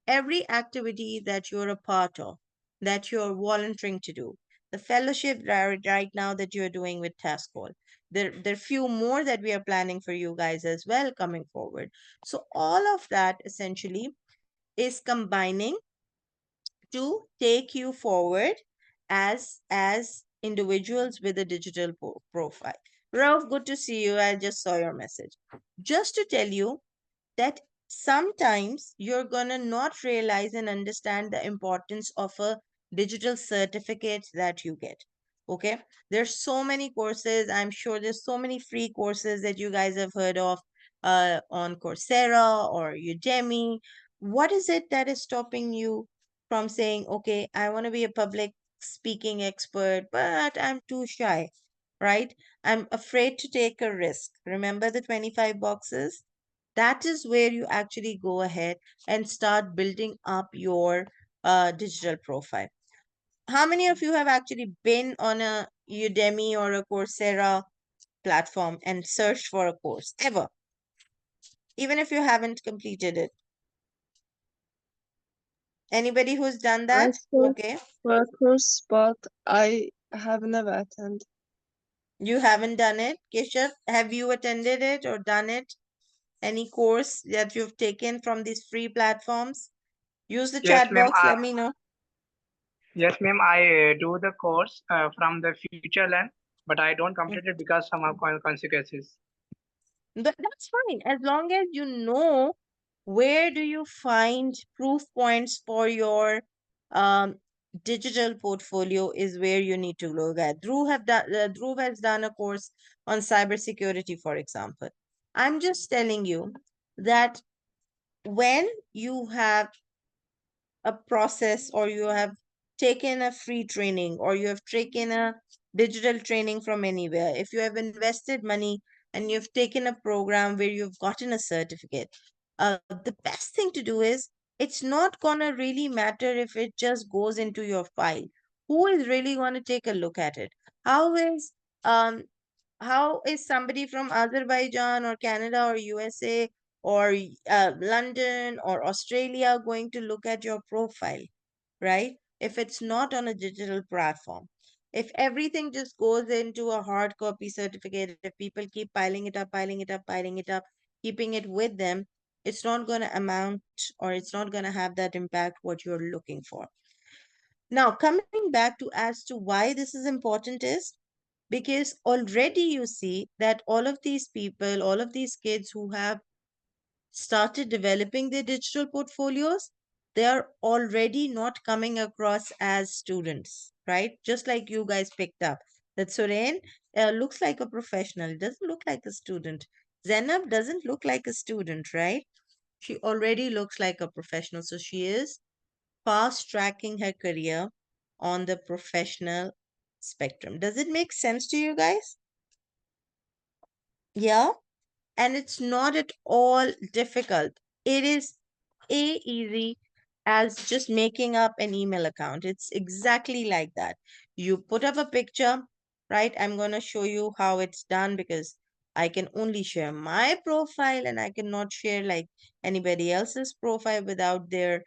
Every activity that you're a part of, that you're volunteering to do, the fellowship right now that you're doing with Taskool, there are few more that we are planning for you guys as well coming forward. So all of that essentially is combining to take you forward as individuals with a digital profile. Ralph, good to see you. I just saw your message. Just to tell you that sometimes you're gonna not realize and understand the importance of a digital certificates that you get. Okay, there's so many courses. I'm sure there's so many free courses that you guys have heard of on Coursera or Udemy. What is it that is stopping you from saying, okay, I want to be a public speaking expert, but I'm too shy, right? I'm afraid to take a risk. Remember the 25 boxes? That is where you actually go ahead and start building up your digital profile. How many of you have actually been on a Udemy or a Coursera platform and searched for a course ever, even if you haven't completed it? Anybody who's done
I
that?
searched
Okay.
for a course, but I have never attended.
You haven't done it. Keshav, have you attended it or done it? Any course that you've taken from these free platforms? Use the
Yes,
chat
ma'am.
box. Let me know.
Yes, ma'am. I do the course from the future land, but I don't complete it because some of consequences.
That's fine. As long as you know where do you find proof points for your um, digital portfolio is where you need to look at. Dhruv has done a course on cybersecurity, for example. I'm just telling you that when you have a process or you have taken a free training or you have taken a digital training from anywhere, if you have invested money and you've taken a program where you've gotten a certificate, the best thing to do is it's not gonna really matter if it just goes into your file. Who is really going to take a look at it? How is um how is somebody from Azerbaijan or Canada or USA or London or Australia going to look at your profile, right? If it's not on a digital platform. If everything just goes into a hard copy certificate, if people keep piling it up, piling it up, piling it up, keeping it with them, it's not going to amount or it's not going to have that impact what you're looking for. Now, coming back to as to why this is important is because already you see that all of these people, all of these kids who have started developing their digital portfolios, they are already not coming across as students, right? Just like you guys picked up that Soren looks like a professional, doesn't look like a student. Zainab doesn't look like a student, right? She already looks like a professional. So she is fast tracking her career on the professional spectrum. Does it make sense to you guys? Yeah. And it's not at all difficult. It is easy as just making up an email account. It's exactly like that. You put up a picture, right? I'm going to show you how it's done because I can only share my profile and I cannot share like anybody else's profile without their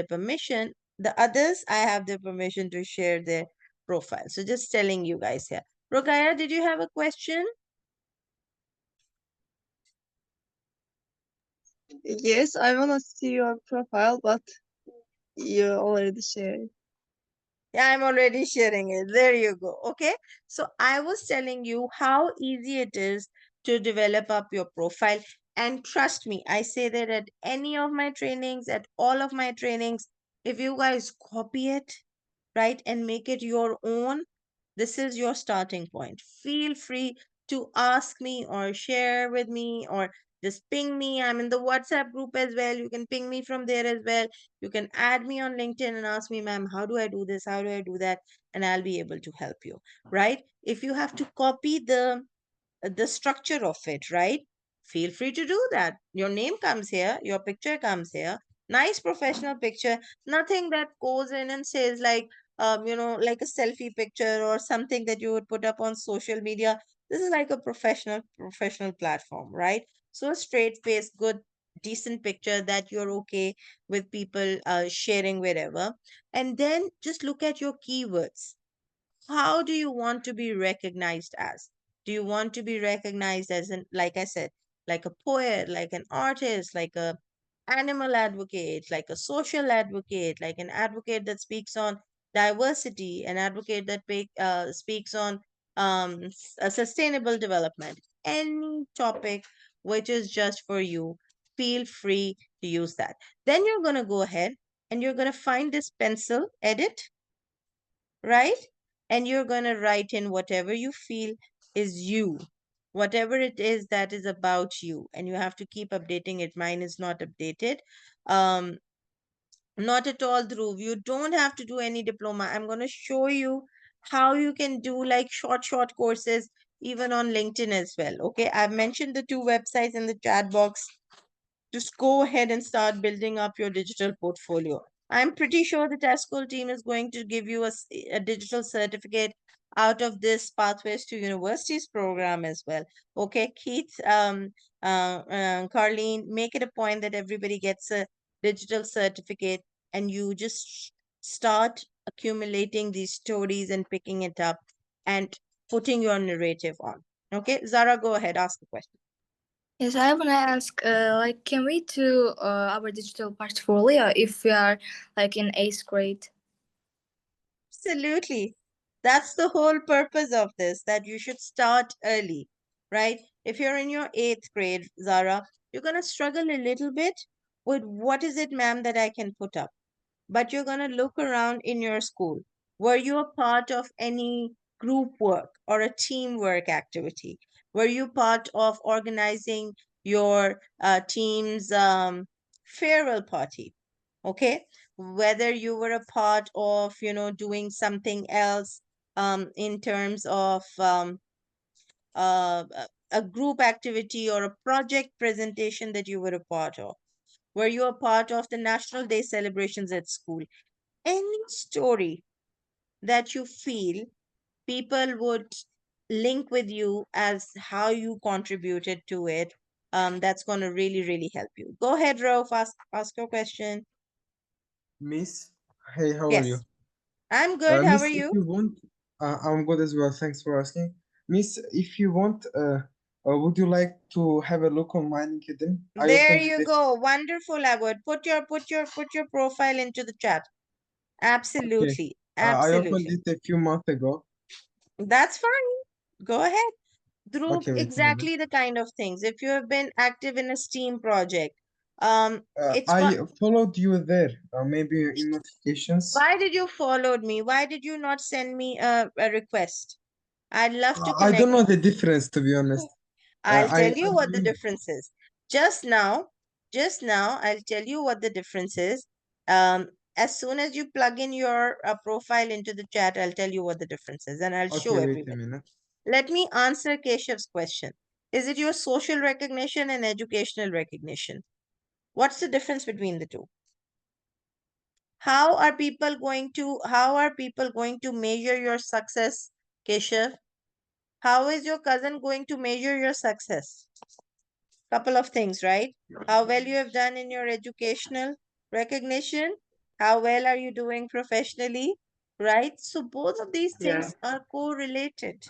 permission. The others, I have their permission to share their profile. So just telling you guys here. Rokaya, did you have a question?
Yes, I wanna see your profile, but you already shared.
Yeah, I'm already sharing it. There you go. Okay. So I was telling you how easy it is to develop up your profile. And trust me, I say that at any of my trainings, at all of my trainings, if you guys copy it, right, and make it your own, this is your starting point. Feel free to ask me or share with me or just ping me. I'm in the WhatsApp group as well. You can ping me from there as well. You can add me on LinkedIn and ask me, ma'am, how do I do this? How do I do that? And I'll be able to help you, right? If you have to copy the structure of it, right? Feel free to do that. Your name comes here, your picture comes here. Nice professional picture. Nothing that goes in and says like, like a selfie picture or something that you would put up on social media. This is like a professional platform, right? So a straight face, good, decent picture that you're okay with people sharing wherever. And then just look at your keywords. How do you want to be recognized as? Do you want to be recognized as an, like I said, like a poet, like an artist, like a animal advocate, like a social advocate, like an advocate that speaks on diversity, an advocate that speaks on sustainable development, any topic which is just for you, feel free to use that. Then you're going to go ahead and you're going to find this pencil, edit, right? And you're going to write in whatever you feel is you, whatever it is that is about you. And you have to keep updating it. Mine is not updated. Not at all, Dhruv. You don't have to do any diploma. I'm going to show you how you can do like short courses even on LinkedIn as well. Okay, I've mentioned the two websites in the chat box. Just go ahead and start building up your digital portfolio. I'm pretty sure the Taskool team is going to give you a digital certificate out of this Pathways to Universities program as well. Okay, Keith, Carlene, make it a point that everybody gets a digital certificate and you just start accumulating these stories and picking it up and putting your narrative on. Okay, Zara, go ahead, ask the question.
Yes, I want to ask, like, can we do our digital portfolio if we are like in 8th grade?
Absolutely. That's the whole purpose of this, that you should start early, right? If you're in your 8th grade, Zara, you're going to struggle a little bit with what is it, ma'am, that I can put up. But you're going to look around in your school. Were you a part of any group work or a teamwork activity? Were you part of organizing your team's farewell party? Okay, whether you were a part of doing something else in terms of a group activity or a project presentation that you were a part of. Were you a part of the National Day celebrations at school? Any story that you feel people would link with you as how you contributed to it, that's going to really help you. Go ahead, Rauf, ask your question.
Miss, hey, how are you?
Yes, I'm good. How are
Miss, if
you?
you want, I'm good as well. Thanks for asking. Miss, if you want, would you like to have a look on my LinkedIn? I
There
opened it.
you go. Wonderful, I would put your profile into the chat.
Okay.
Absolutely.
I opened
Absolutely.
it a few months ago.
That's fine. Go ahead. Dhruv,
Okay, wait a minute.
exactly the kind of things. If you have been active in a STEAM project, it's
I
fun.
followed you there. Maybe in notifications.
Why did you followed me? Why did you not send me a request? I'd love to
I don't
connect.
know the difference, to be honest.
I'll
I
tell you what the
believe.
difference is. Just now, I'll tell you what the difference is. As soon as you plug in your profile into the chat, I'll tell you what the difference is and I'll show
Okay, wait a
everybody.
minute.
Let me answer Keshav's question. Is it your social recognition and educational recognition? What's the difference between the two? How are people going to measure your success, Keshav? How is your cousin going to measure your success? Couple of things, right? How well you have done in your educational recognition, how well are you doing professionally, right? So both of these
Yeah.
things are correlated,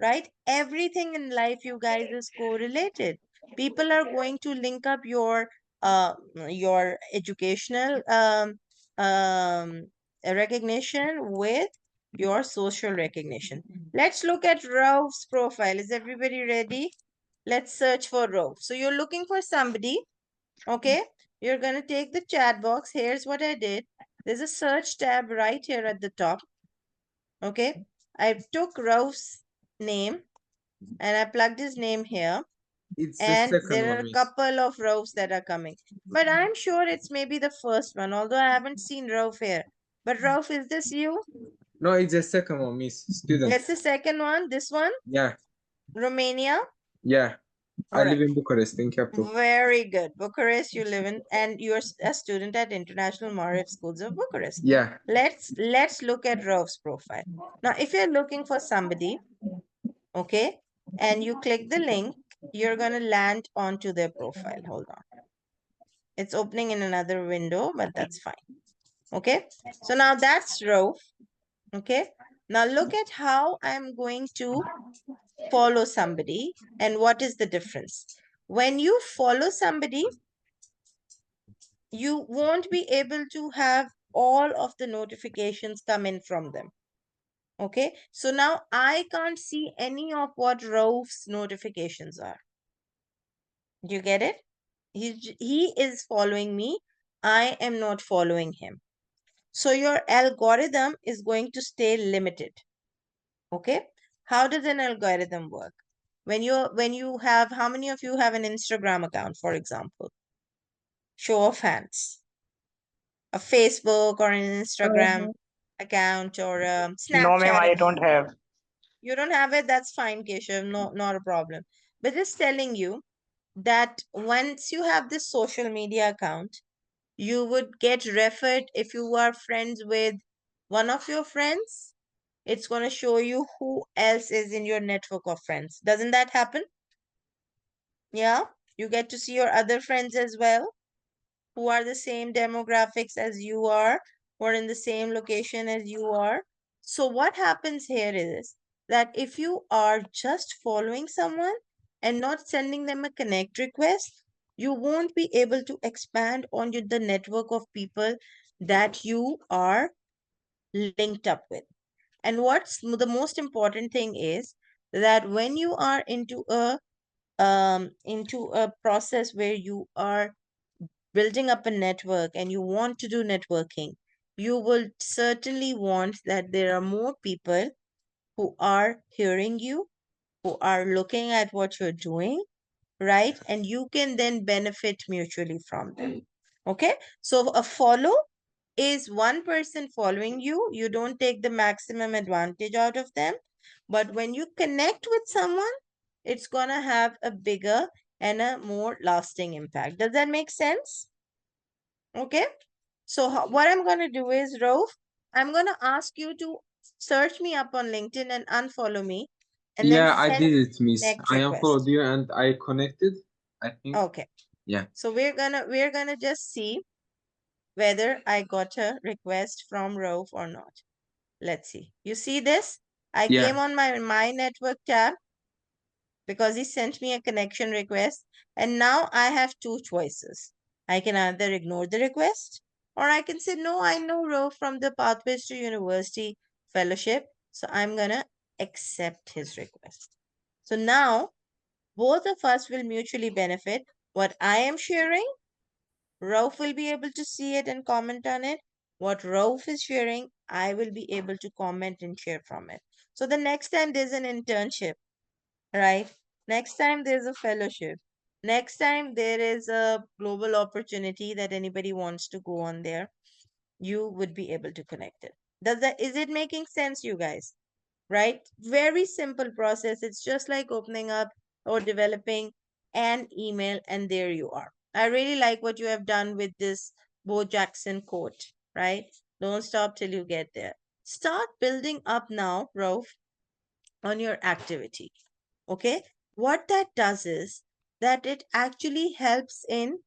right? Everything in life, you guys, is correlated. People are going to link up your educational recognition with your social recognition. Let's look at Rauf's profile. Is everybody ready? Let's search for Rauf. So you're looking for somebody, okay? You're gonna take the chat box. Here's what I did. There's a search tab right here at the top. Okay, I took Rauf's name and I plugged his name here.
It's the
And
second
there are
one,
a
Miss.
couple of Raufs that are coming. But I'm sure it's maybe the first one, although I haven't seen Rauf here. But Rauf, is this you?
No, it's the second one, Miss. Student.
It's the second one, this one?
Yeah,
Romania?
yeah. I
All
live
right.
in Bucharest, in capital.
Very good. Bucharest, you live in, and you're a student at International Marif Schools of Bucharest.
Yeah.
Let's look at Rauf's profile. Now, if you're looking for somebody, okay, and you click the link, you're gonna land onto their profile. Hold on. It's opening in another window, but that's fine. Okay, so now that's Rauf. Okay, now look at how I'm going to follow somebody and what is the difference. When you follow somebody, you won't be able to have all of the notifications come in from them. Okay, so now I can't see any of what Rauf's notifications are. Do you get it? He is following me, I am not following him. So your algorithm is going to stay limited. Okay? How does an algorithm work? When you have, how many of you have an Instagram account, for example? Show of hands. A Facebook or an Instagram account or a
No, ma'am,
Snapchat
I don't
account.
have.
You don't have it, that's fine, Keshav. No, not a problem. But just telling you that once you have this social media account, you would get referred if you are friends with one of your friends. It's going to show you who else is in your network of friends. Doesn't that happen? Yeah, you get to see your other friends as well, who are the same demographics as you are, or in the same location as you are. So what happens here is that if you are just following someone and not sending them a connect request, you won't be able to expand on the network of people that you are linked up with. And what's the most important thing is that when you are into a process where you are building up a network and you want to do networking, you will certainly want that there are more people who are hearing you, who are looking at what you're doing, right? And you can then benefit mutually from them. Okay? So a follow is one person following you. You don't take the maximum advantage out of them. But when you connect with someone, it's going to have a bigger and a more lasting impact. Does that make sense? Okay. So what I'm going to do is, Rauf, I'm going to ask you to search me up on LinkedIn and unfollow me and then
Yeah, I
send
did
me
it, miss.
connect
I
request.
unfollowed you and I connected, I think.
Okay.
Yeah.
So we're gonna just see whether I got a request from Rauf or not. Let's see. You see this? I
Yeah.
came on my network tab because he sent me a connection request, and now I have two choices. I can either ignore the request or I can say, no, I know Rauf from the Pathways to University Fellowship, so I'm gonna accept his request. So now both of us will mutually benefit. What I am sharing, Rauf will be able to see it and comment on it. What Rauf is sharing, I will be able to comment and share from it. So the next time there's an internship, right? Next time there's a fellowship. Next time there is a global opportunity that anybody wants to go on there, you would be able to connect it. Is it making sense, you guys? Right? Very simple process. It's just like opening up or developing an email, and there you are. I really like what you have done with this Bo Jackson quote, right? Don't stop till you get there. Start building up now, Rauf, on your activity. Okay? What that does is that it actually helps in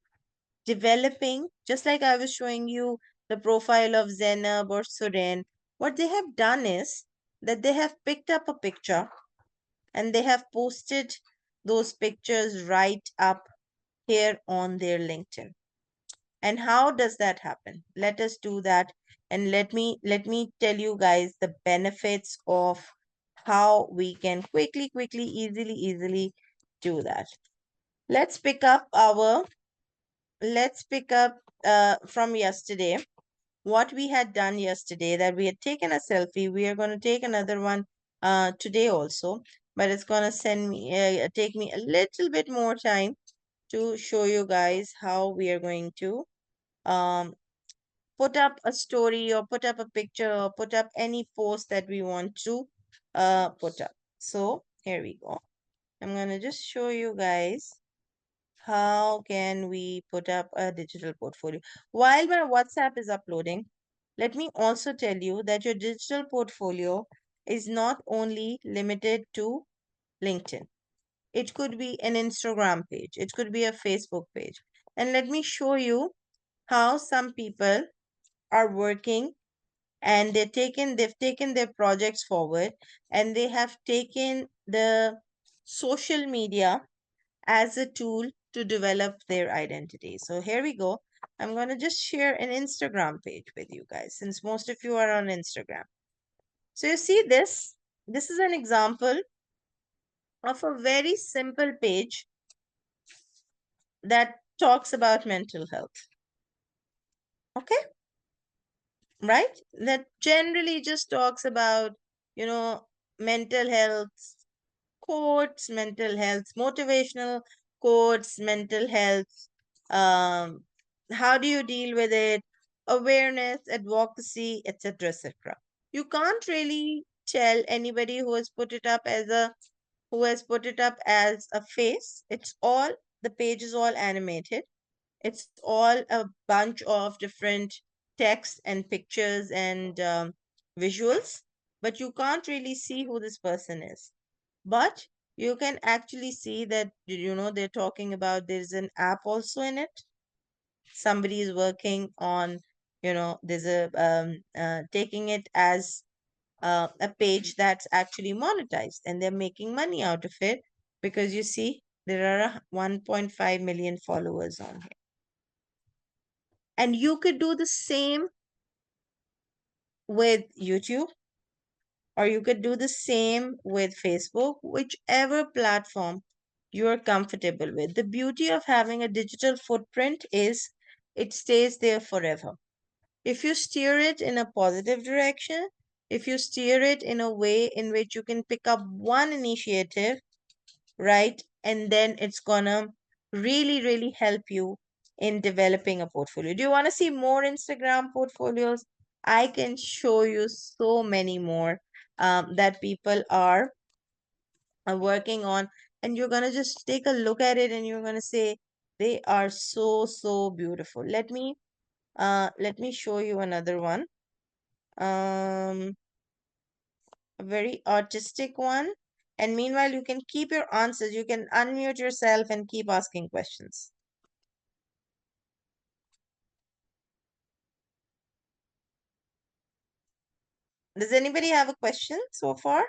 developing, just like I was showing you the profile of Zainab or Suren. What they have done is that they have picked up a picture and they have posted those pictures right up here on their LinkedIn. And how does that happen? Let us do that, and let me tell you guys the benefits of how we can quickly, easily do that. Let's pick up from yesterday. What we had done yesterday, that we had taken a selfie. We are going to take another one today also, but it's going to take me a little bit more time to show you guys how we are going to um put up a story or put up a picture or put up any post that we want to put up. So here we go. I'm going to just show you guys how can we put up a digital portfolio. While my WhatsApp is uploading, let me also tell you that your digital portfolio is not only limited to LinkedIn. It could be an Instagram page. It could be a Facebook page. And let me show you how some people are working, and they've taken their projects forward, and they have taken the social media as a tool to develop their identity. So here we go. I'm going to just share an Instagram page with you guys, since most of you are on Instagram. So you see this. This is an example of a very simple page that talks about mental health. Okay, right? That generally just talks about, mental health quotes, mental health motivational quotes, mental health, um, how do you deal with it, awareness, advocacy, etc., etc. You can't really tell anybody who has put it up as a face. It's all the page is all animated. It's all a bunch of different text and pictures and visuals, but you can't really see who this person is. But you can actually see that, they're talking about there's an app also in it. Somebody is working on, there's a taking it as a page that's actually monetized, and they're making money out of it because you see there are 1.5 million followers on here. And you could do the same with YouTube, or you could do the same with Facebook, whichever platform you're comfortable with. The beauty of having a digital footprint is it stays there forever. If you steer it in a positive direction, if you steer it in a way in which you can pick up one initiative, right, and then it's gonna really, really help you in developing a portfolio. Do you want to see more Instagram portfolios? I can show you so many more that people are working on, and you're gonna just take a look at it and you're gonna say they are so, so beautiful. Let me show you another one. A very artistic one. And meanwhile, you can keep your answers. You can unmute yourself and keep asking questions. Does anybody have a question so far?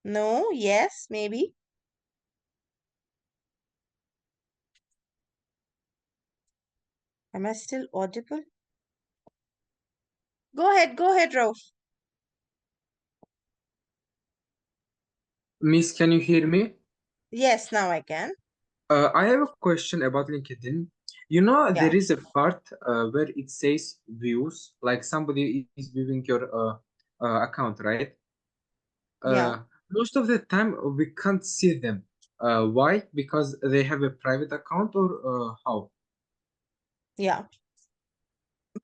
No? Yes? Maybe? Am I still audible? Go ahead, Rauf.
Miss, can you hear me?
Yes, now I can.
I have a question about LinkedIn. You know,
Yeah.
there is a part where it says views, like somebody is viewing your account, right?
Yeah.
Most of the time we can't see them. Why? Because they have a private account, or how?
Yeah.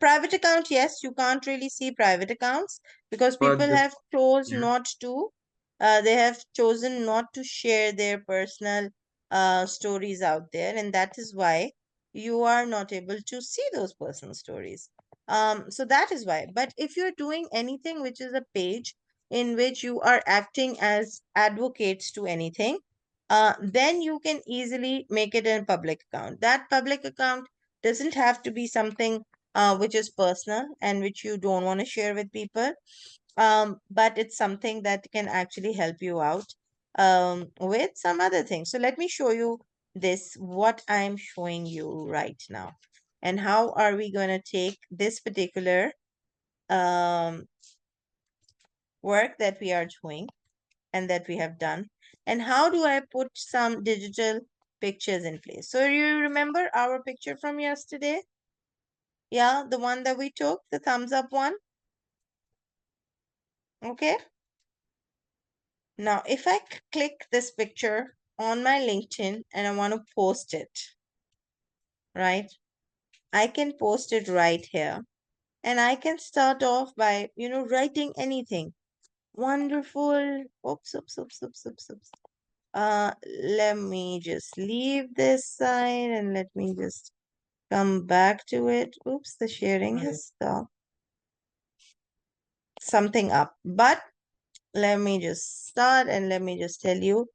Private account, yes, you can't really see private accounts because
But
people have chose
yeah.
not to. They have chosen not to share their personal stories out there, and that is why you are not able to see those personal stories. So that is why. But if you're doing anything which is a page in which you are acting as advocates to anything, then you can easily make it a public account. That public account doesn't have to be something which is personal and which you don't want to share with people. But it's something that can actually help you out with some other things. So let me show you what I'm showing you right now. And how are we going to take this particular work that we are doing and that we have done? And how do I put some digital pictures in place? So you remember our picture from yesterday? Yeah, the one that we took, the thumbs up one. Okay. Now, if I click this picture on my LinkedIn and I want to post it, right? I can post it right here. And I can start off by, writing anything. Wonderful. Oops, oops, oops, oops, oops, oops. Let me just leave this side and let me just come back to it. Oops, the sharing has stopped. Something up. But let me just start and let me just tell you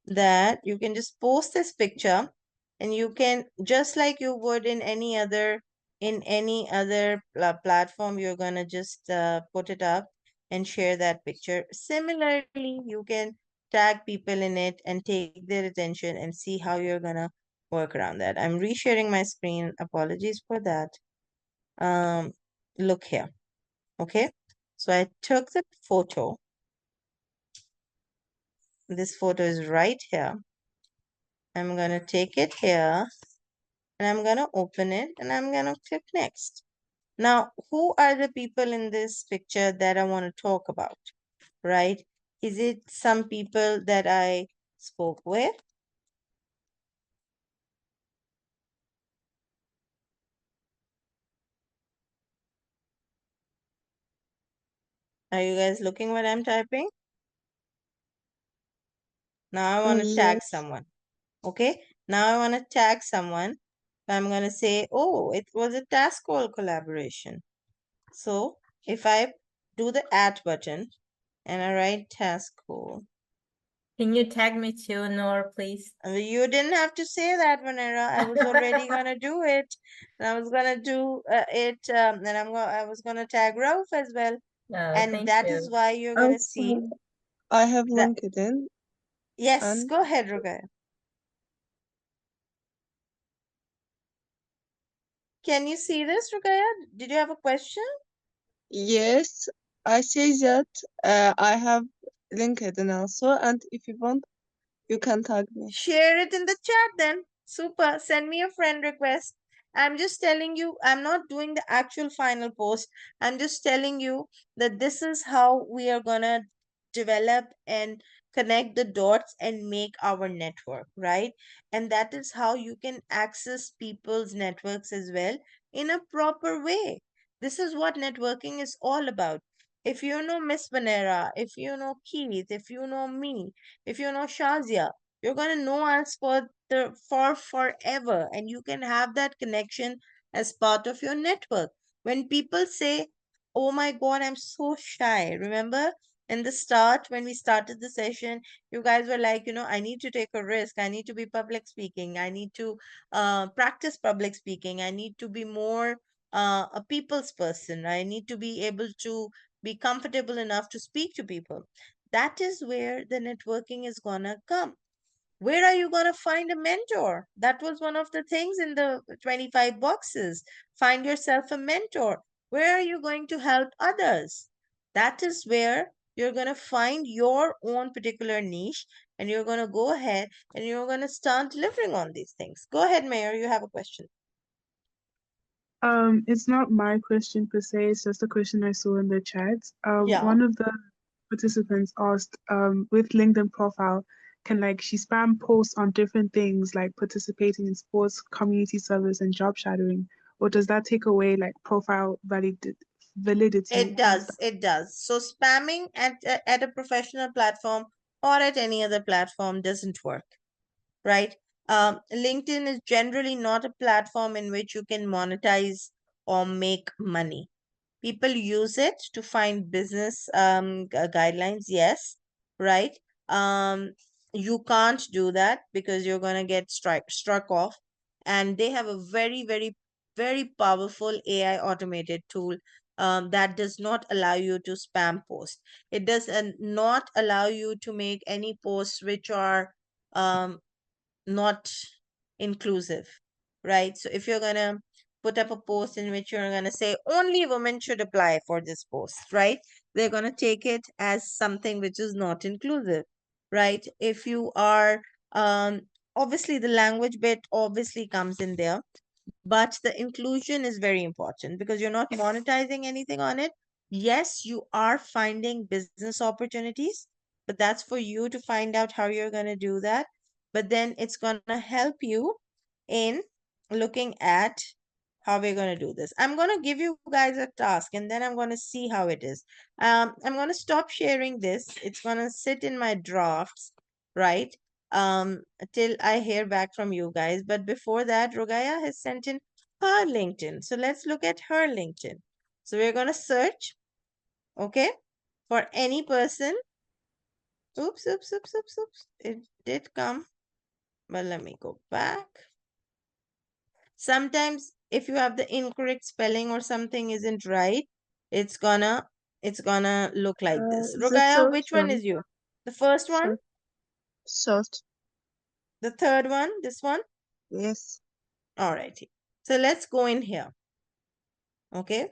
that you can just post this picture, and you can, just like you would in any other platform, you're gonna just put it up and share that picture. Similarly, you can tag people in it and take their attention and see how you're gonna work around that. I'm resharing my screen. Apologies for that. Look here. Okay, so I took the photo. This photo is right here. I'm going to take it here and I'm going to open it and I'm going to click next. Now, who are the people in this picture that I want to talk about, right? Is it some people that I spoke with? Are you guys looking what I'm typing? Now I want to tag
Yes.
someone. Okay, now I want to tag someone. I'm going to say, oh, it was a Taskool collaboration. So if I do the add button and I write Taskool.
Can you tag me too, Noor, please?
You didn't have to say that, Vanera. I was already gonna do it. And I was gonna do it, and I was gonna tag Rauf as well. And
Thank
that is
you.
why you're gonna see
Also, I have
that.
LinkedIn
Yes,
and
go ahead, Rugaya. Can you see this, Rugaya? Did you have a question?
yes, I say that I have LinkedIn also, and if you want, you can tag me.
Share it in the chat then. Super. Send me a friend request. I'm just telling you, I'm not doing the actual final post. I'm just telling you that this is how we are gonna develop and connect the dots and make our network, right? And that is how you can access people's networks as well in a proper way. This is what networking is all about. If you know Miss Vanera, if you know Keith, if you know me, if you know Shazia, you're going to know us for forever, and you can have that connection as part of your network. When people say, oh my god, I'm so shy, remember in the start when we started the session, you guys were like, I need to take a risk, I need to be public speaking, I need to practice public speaking, I need to be more a people's person, I need to be able to be comfortable enough to speak to people. That is where the networking is gonna come. Where are you going to find a mentor? That was one of the things in the 25 boxes. Find yourself a mentor. Where are you going to help others? That is where you're going to find your own particular niche, and you're going to go ahead and you're going to start delivering on these things. Go ahead, Mayor. You have a question.
It's not my question per se, it's just a question I saw in the chat.
Yeah.
One of the participants asked, with LinkedIn profile, can like she spam posts on different things like participating in sports, community service, and job shadowing, or does that take away like profile validity
It
and
does.
stuff?
It does. So spamming at a professional platform or at any other platform doesn't work, right? LinkedIn is generally not a platform in which you can monetize or make money. People use it to find business guidelines, yes, right? You can't do that because you're going to get struck off. And they have a very, very, very powerful AI automated tool that does not allow you to spam post. It does not allow you to make any posts which are um, not inclusive, right? So if you're gonna put up a post in which you're gonna say only women should apply for this post, right? They're gonna take it as something which is not inclusive, right? If you are obviously the language bit obviously comes in there, but the inclusion is very important because you're not monetizing anything on it. Yes, you are finding business opportunities, but that's for you to find out how you're going to do that. But then it's going to help you in looking at how we're going to do this. I'm going to give you guys a task and then I'm going to see how it is. I'm going to stop sharing this. It's going to sit in my drafts, right? Till I hear back from you guys. But before that, Rogaya has sent in her LinkedIn. So let's look at her LinkedIn. So we're going to search, okay, for any person. Oops, oops, oops, oops, oops. It did come. But let me go back. Sometimes if you have the incorrect spelling or something isn't right, it's gonna look like this.
The
Rogaya,
third
which one
one.
is you? The first one?
Third. Third.
The third one? This one?
Yes.
Alrighty. So let's go in here. Okay.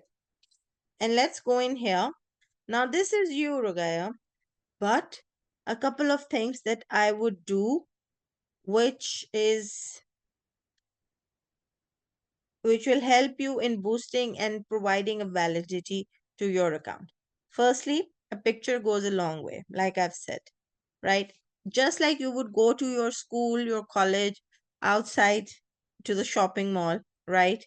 And let's go in here. Now this is you, Rogaya. But a couple of things that I would do which will help you in boosting and providing a validity to your account. Firstly, a picture goes a long way, like I've said, right? Just like you would go to your school, your college, outside to the shopping mall, right?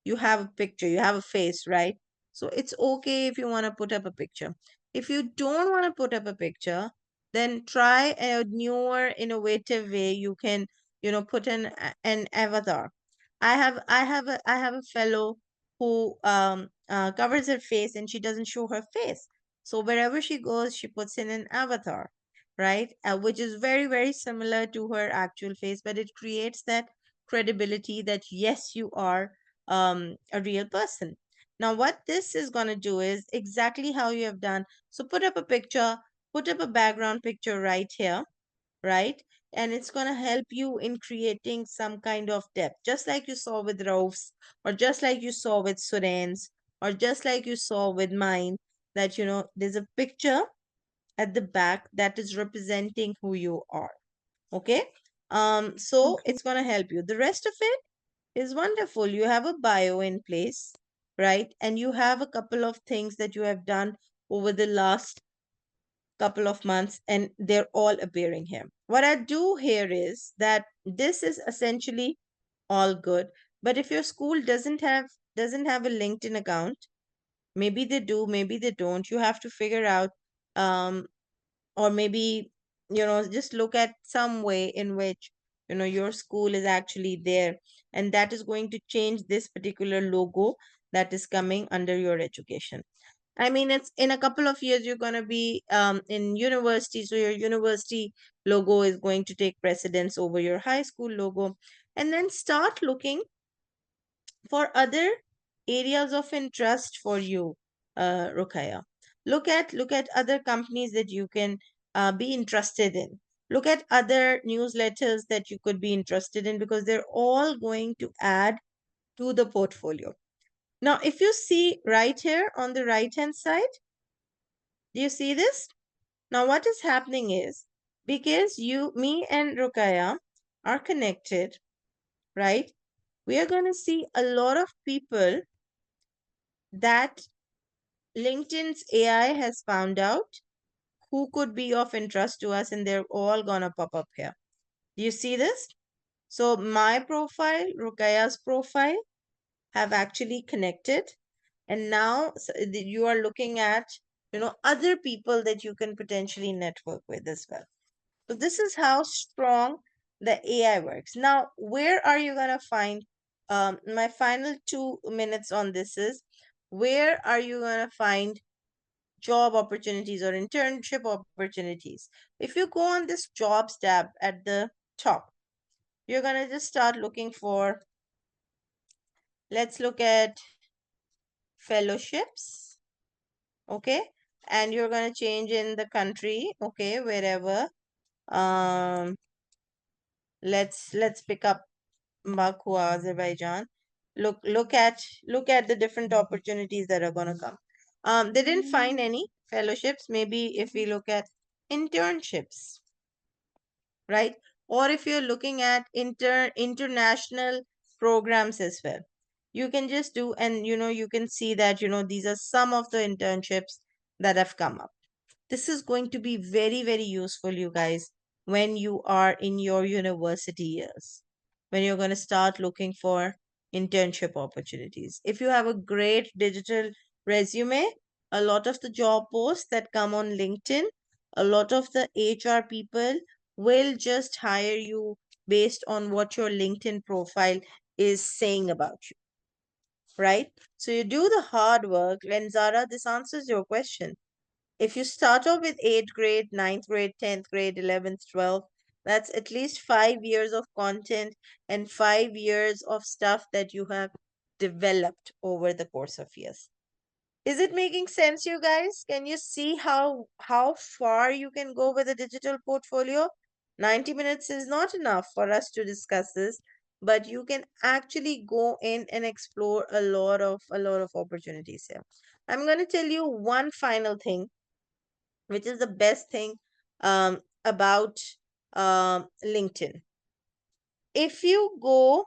You have a picture, you have a face, right? So it's okay if you want to put up a picture. If you don't want to put up a picture, then try a newer, innovative way. You can, put an avatar. I have a fellow who covers her face and she doesn't show her face. So wherever she goes, she puts in an avatar, right? Which is very, very similar to her actual face, but it creates that credibility that yes, you are a real person. Now, what this is going to do is exactly how you have done. So, put up a picture, put up a background picture right here, right? And it's going to help you in creating some kind of depth, just like you saw with Rauf's, or just like you saw with Suren's, or just like you saw with mine, that, there's a picture at the back that is representing who you are. Okay. So
Okay.
it's going to help you. The rest of it is wonderful. You have a bio in place, right? And you have a couple of things that you have done over the last couple of months, and they're all appearing here. What I do here is that this is essentially all good. But if your school doesn't have a LinkedIn account, maybe they do, maybe they don't. You have to figure out, um, or maybe just look at some way in which your school is actually there, and that is going to change this particular logo that is coming under your education. I mean, it's in a couple of years you're going to be in university, so your university logo is going to take precedence over your high school logo. And then start looking for other areas of interest for you, Rukaya. Look at other companies that you can be interested in. Look at other newsletters that you could be interested in, because they're all going to add to the portfolio. Now, if you see right here on the right hand side, do you see this? Now, what is happening is, because me and Rukaya are connected, right? We are going to see a lot of people that LinkedIn's AI has found out who could be of interest to us, and they're all gonna pop up here. Do you see this? So my profile, Rukaya's profile have actually connected, and now you are looking at other people that you can potentially network with as well. So this is how strong the AI works. Now, where are you gonna find my final 2 minutes on this is, where are you gonna find job opportunities or internship opportunities? If you go on this jobs tab at the top, you're going to just start looking for, let's look at fellowships. Okay. And you're going to change in the country. Okay. Wherever. Um, let's pick up Baku, Azerbaijan. Look at the different opportunities that are going to come. They didn't find any fellowships. Maybe if we look at internships, right? Or if you're looking at international programs as well, you can just do, and you can see that these are some of the internships that have come up. This is going to be very, very useful, you guys, when you are in your university years, when you're going to start looking for internship opportunities. If you have a great digital resume, a lot of the job posts that come on LinkedIn, a lot of the HR people will just hire you based on what your LinkedIn profile is saying about you, right? So you do the hard work, and Zara, this answers your question. If you start off with 8th grade, 9th grade, 10th grade, 11th, 12th, that's at least 5 years of content and 5 years of stuff that you have developed over the course of years. Is it making sense, you guys? Can you see how far you can go with a digital portfolio? 90 minutes is not enough for us to discuss this, but you can actually go in and explore a lot of opportunities here. I'm going to tell you one final thing, which is the best thing about LinkedIn. If you go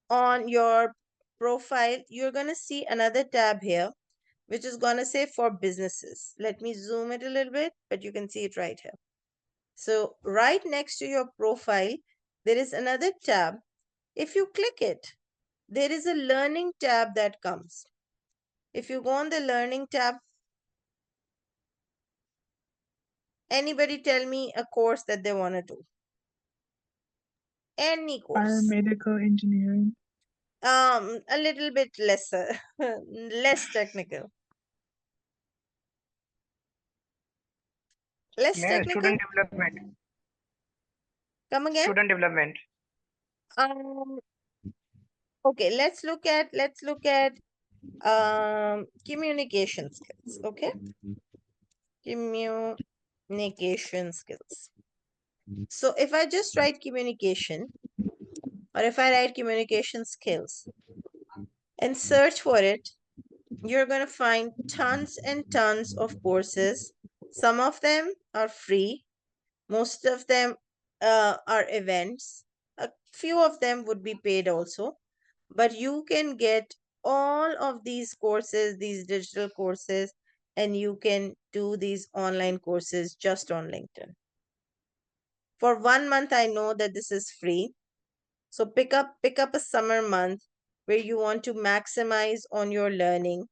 on your profile, you're going to see another tab here, which is going to say for businesses. Let me zoom it a little bit, but you can see it right here. So right next to your profile, there is another tab. If you click it, there is a learning tab that comes. If you go on the learning tab, anybody tell me a course that they want to do? Any course.
Biomedical engineering.
A little bit lesser, less technical. Less
Yeah,
technical?
student development.
Come again?
Student development.
Um, okay, let's look at communication skills. Okay, communication skills. So if I just write communication, or if I write communication skills and search for it, you're going to find tons and tons of courses. Some of them are free, most of them are events, a few of them would be paid also, but you can get all of these courses, these digital courses, and you can do these online courses just on LinkedIn. For 1 month, I know that this is free. So pick up a summer month where you want to maximize on your learning,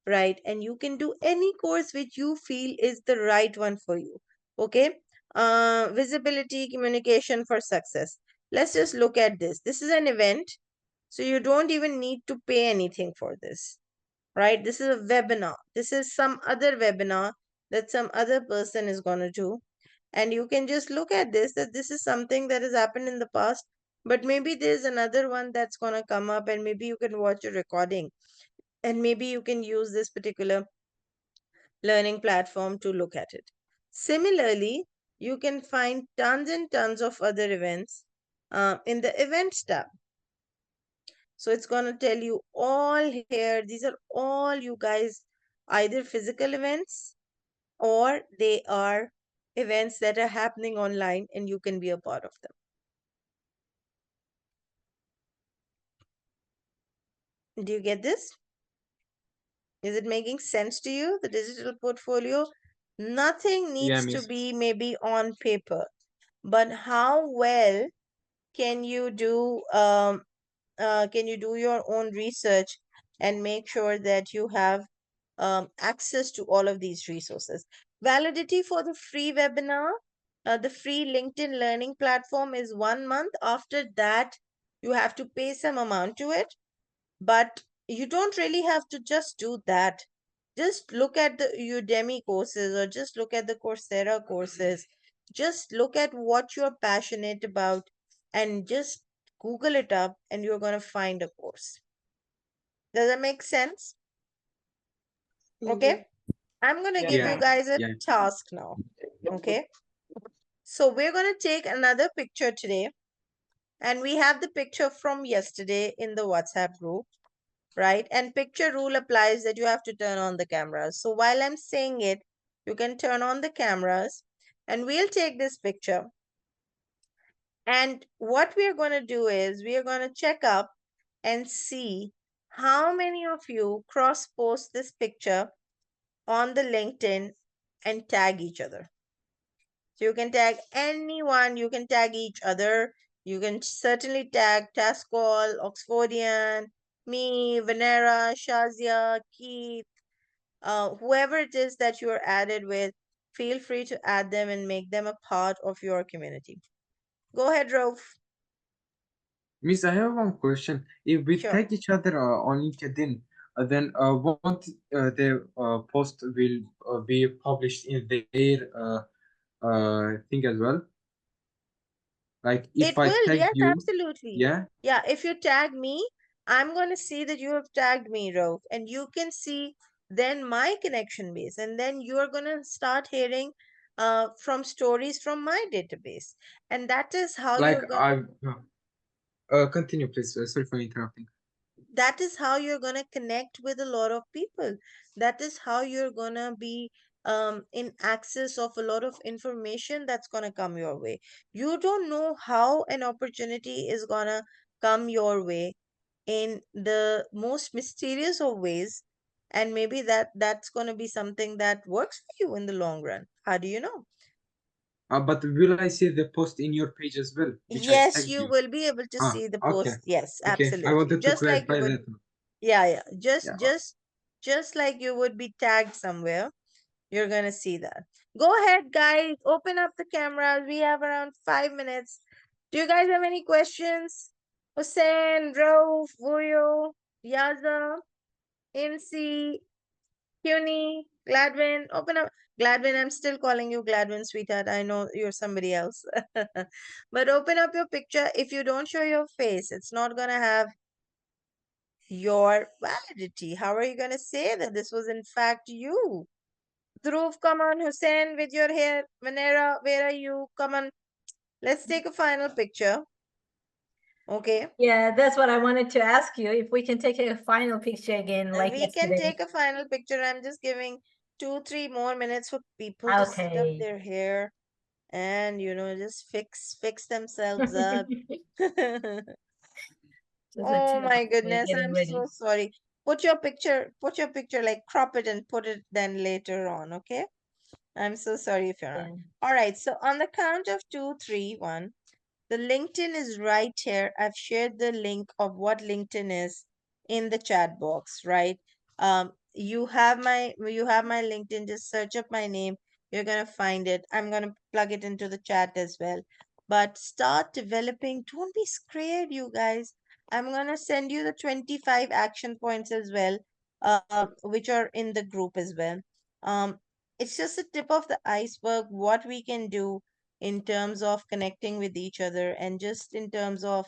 right? And you can do any course which you feel is the right one for you. Okay. Visibility communication for success. Let's just look at this. This is an event, so you don't even need to pay anything for this, right? This is a webinar. This is some other webinar that some other person is going to do. And you can just look at this, that this is something that has happened in the past, but maybe there's another one that's going to come up, and maybe you can watch a recording, and maybe you can use this particular learning platform to look at it. Similarly, you can find tons and tons of other events in the events tab. So it's going to tell you all here. These are all, you guys, either physical events or they are events that are happening online and you can be a part of them. Do you get this? Is it making sense to you? The digital portfolio, nothing
Yeah,
needs to
miss.
be maybe on paper, but how well can you do your own research and make sure that you have access to all of these resources. Validity for the free webinar, the free LinkedIn learning platform is 1 month. After that, you have to pay some amount to it, but you don't really have to just do that. Just look at the Udemy courses or just look at the Coursera courses. Just look at what you're passionate about and just Google it up and you're going to find a course. Does that make sense? Okay. I'm going to
Yes,
give
Yeah,
you
ma'am.
guys a
yeah.
task now. Okay. So we're going to take another picture today. And we have the picture from yesterday in the WhatsApp group, right? And picture rule applies that you have to turn on the cameras. So while I'm saying it, you can turn on the cameras and we'll take this picture. And what we are going to do is we are going to check up and see how many of you cross post this picture on the LinkedIn and tag each other. So you can tag anyone, you can tag each other. You can certainly tag Taskool, Oxfordian, me, Venera, Shazia, Keith, whoever it is that you are added with. Feel free to add them and make them a part of your community. Go ahead, Rauf.
Miss, I have one question. If we
Sure.
tag each other on LinkedIn, then won't the post will be published in their thing as well? Like if
It
I
will,
tag
yes,
you,
absolutely.
yeah,
Yeah, if you tag me, I'm going to see that you have tagged me, Rauf, and you can see then my connection base, and then you're going to start hearing from stories from my database, and that is how
like
you're going.
I continue, please. Sorry for interrupting.
That is how you're going to connect with a lot of people. That is how you're going to be in access of a lot of information that's going to come your way. You don't know how an opportunity is going to come your way in the most mysterious of ways, and maybe that's going to be something that works for you in the long run. How do you know?
But will I see the post in your page as well, which I
Yes,
tagged
you
you?
will be able to
Ah,
see the
okay.
post. Yes,
Okay. I
absolutely.
wanted to
Just like you
clarify
would,
that.
yeah,
Yeah.
just like you would be tagged somewhere. You're gonna see that. Go ahead, guys. Open up the cameras. We have around 5 minutes. Do you guys have any questions? Hussein, Rauf, Vuyo, Yaza, Insi, CUNY, Gladwin. Open up. Gladwin, I'm still calling you Gladwin, sweetheart. I know you're somebody else. But open up your picture. If you don't show your face, it's not gonna have your validity. How are you gonna say that this was in fact you? Dhruv, come on. Hussein, with your hair. Manera, where are you? Come on. Let's take a final picture. Okay.
Yeah, that's what I wanted to ask you, if we can take a final picture again like
We can
yesterday.
take a final picture. I'm just giving 2-3 more minutes for people to set up
Okay.
their hair and just fix themselves up.
Just
Oh
until
my
we're
goodness,
getting
I'm so
ready.
sorry. Put your picture, like crop it and put it then later on, okay? I'm so sorry if you're not.
Yeah.
All right, so on the count of 2, 3, 1. The LinkedIn is right here. I've shared the link of what LinkedIn is in the chat box, right? You have my LinkedIn. Just search up my name. You're gonna find it. I'm gonna plug it into the chat as well. But start developing. Don't be scared, you guys. I'm gonna send you the 25 action points as well, which are in the group as well. It's just the tip of the iceberg. What we can do in terms of connecting with each other, and just in terms of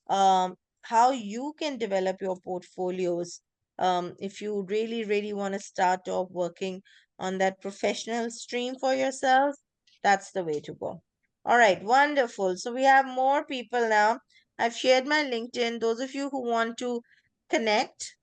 um, how you can develop your portfolios, if you really really want to start off working on that professional stream for yourself. That's the way to go. All right, wonderful. So we have more people now. I've shared my LinkedIn. Those of you who want to connect,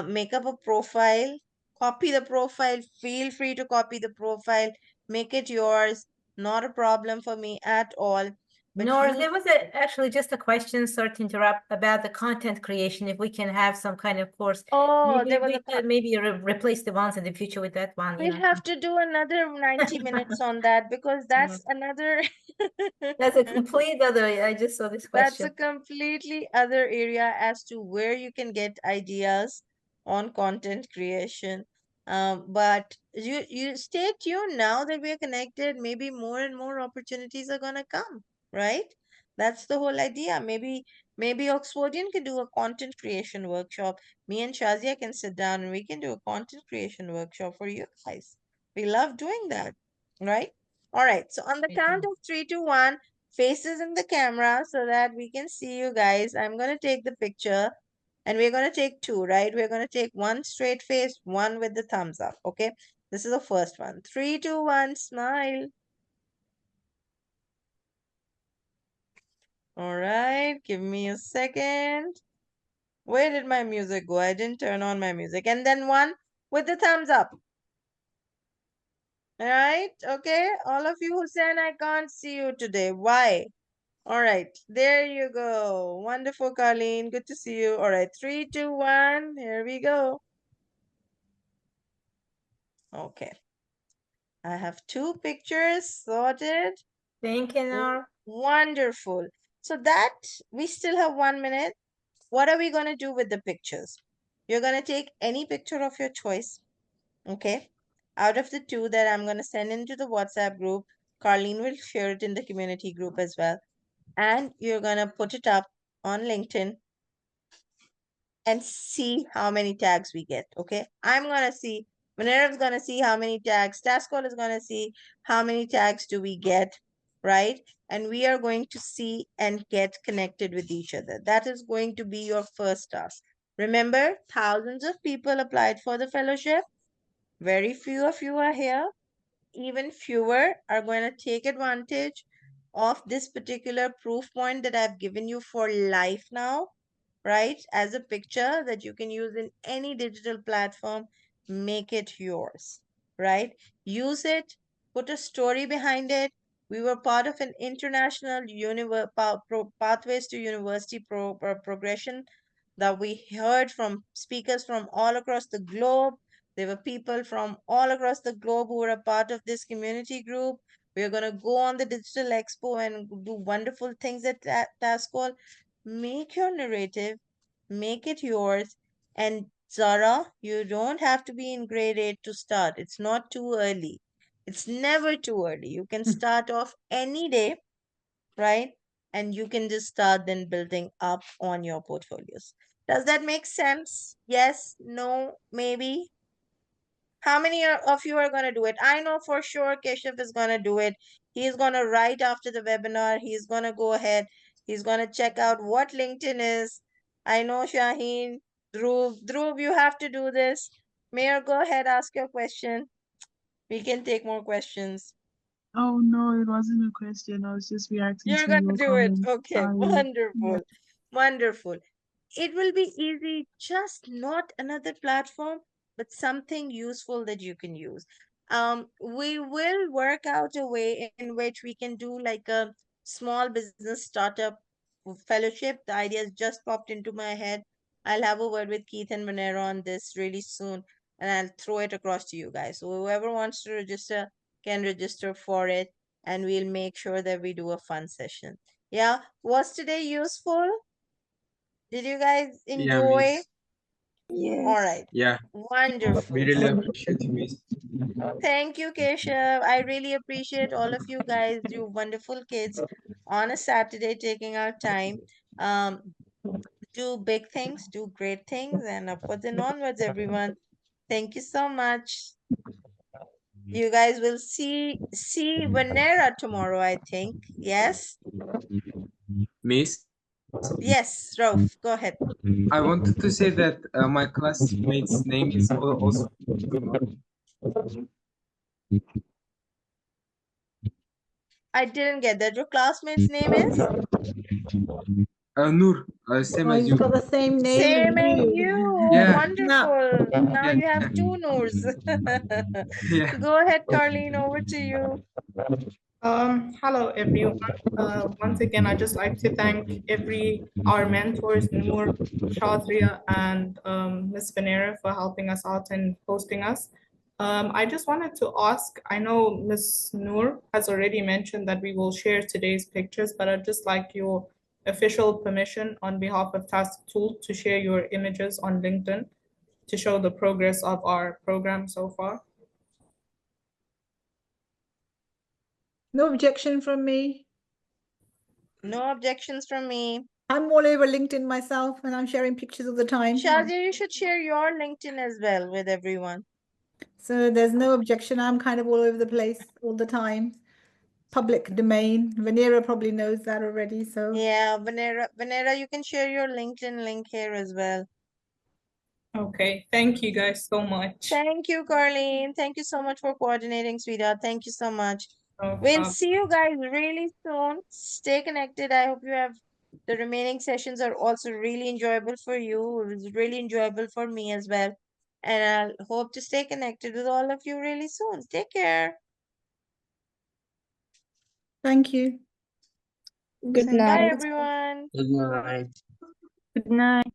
make up a profile, copy the profile, feel free to copy the profile, make it yours. Not a problem for me at all. But
Nor
you,
there was actually just a question, sorry to interrupt, about the content creation. If we can have some kind of course,
oh,
maybe
there was
we
a
could maybe replace the ones in the future with that one,
we'd have to do another 90 minutes on that, because
Mm.
that's another
That's a complete other. I just saw this
that's a
question.
completely other area as to where you can get ideas on content creation. But you stay tuned. Now that we're connected, maybe more and more opportunities are gonna come, right? That's the whole idea. Maybe Oxfordian can do a content creation workshop. Me and Shazia can sit down and we can do a content creation workshop for you guys. We love doing that, right? All right. So on the
I
count
do.
of 3, 2, 1, faces in the camera so that we can see you guys. I'm going to take the picture, and we're going to take two, right? We're going to take one straight face, one with the thumbs up. Okay. This is the first one. 3, 2, 1, smile. All right. Give me a second. Where did my music go? I didn't turn on my music. And then one with the thumbs up. All right. Okay. All of you who said I can't see you today. Why? All right, there you go. Wonderful, Carlene. Good to see you. All right, 3, 2, 1. Here we go. Okay, I have two pictures sorted.
Thank you, Nor.
Wonderful. So that we still have 1 minute. What are we going to do with the pictures? You're going to take any picture of your choice, okay? Out of the two that I'm going to send into the WhatsApp group, Carlene will share it in the community group as well. And you're going to put it up on LinkedIn and see how many tags we get. Okay. I'm gonna see, Minerva's gonna see how many tags, Taskool is gonna see how many tags do we get, right? And we are going to see and get connected with each other. That is going to be your first task. Remember, thousands of people applied for the fellowship. Very few of you are here. Even fewer are going to take advantage of this particular proof point that I've given you for life now, right? As a picture that you can use in any digital platform, make it yours. right? Use it, put a story behind it. We were part of an international pathways to university progression that we heard from speakers from all across the globe. There were people from all across the globe who were a part of this community group. We are going to go on the digital expo and do wonderful things at Taskool. Make your narrative, make it yours. And Zara, you don't have to be in grade 8 to start. It's not too early. It's never too early. You can start off any day, right? And you can just start then building up on your portfolios. Does that make sense? Yes, no, maybe? How many of you are going to do it? I know for sure Keshav is going to do it. He's going to write after the webinar. He's going to go ahead. He's going to check out what LinkedIn is. I know Shaheen, Dhruv, you have to do this. Mayor, go ahead, ask your question. We can take more questions.
Oh no, it wasn't a question. I was just reacting
You're
to
going to
your
do it.
comment.
Okay,
Sorry. Yeah.
wonderful. Wonderful. It will be easy, just not another platform, but something useful that you can use. We will work out a way in which we can do like a small business startup fellowship. The idea has just popped into my head. I'll have a word with Keith and Monero on this really soon, and I'll throw it across to you guys. So whoever wants to register can register for it, and we'll make sure that we do a fun session. Yeah, was today useful? Did you guys
Yeah,
enjoy?
Miss.
All
Yes.
right.
Yeah, we
Wonderful.
really appreciate you, Miss.
Thank you, Keshav. I really appreciate all of you guys, you wonderful kids, on a Saturday taking our time. Um, do big things, do great things, and upwards and onwards, everyone. Thank you so much. You guys will see Vanera tomorrow, I think. Yes?
Miss,
Yes, Rauf, go ahead.
I wanted to say that my classmate's name is also Nur.
I didn't get that. Your classmate's name is?
Nur, same
Oh,
as
he's
you.
got the same name as
Same as you.
Yeah,
No.
Wonderful. Now
yeah,
you have two Noors.
yeah.
Go ahead, Carlene, over to you.
Hello everyone. Once again, I'd just like to thank our mentors, Noor, Shadria, and Ms. Venera for helping us out and hosting us. I just wanted to ask, I know Ms. Noor has already mentioned that we will share today's pictures, but I'd just like your official permission on behalf of Taskool to share your images on LinkedIn to show the progress of our program so far.
No objection from me.
No objections from me.
I'm all over LinkedIn myself and I'm sharing pictures all the time.
Shadia, you should share your LinkedIn as well with everyone.
So there's no objection. I'm kind of all over the place all the time. Public domain. Vanera probably knows that already. So
Yeah, Vanera, you can share your LinkedIn link here as well.
Okay, thank you guys so much.
Thank you, Carlene. Thank you so much for coordinating, sweetheart. Thank you so much.
No
We'll
problem.
see you guys really soon. Stay connected. I hope you have the remaining sessions are also really enjoyable for you. It was really enjoyable for me as well. And I'll hope to stay connected with all of you really soon. Take care.
thank you.
Good
Bye,
night.
everyone.
Good night.
Good night.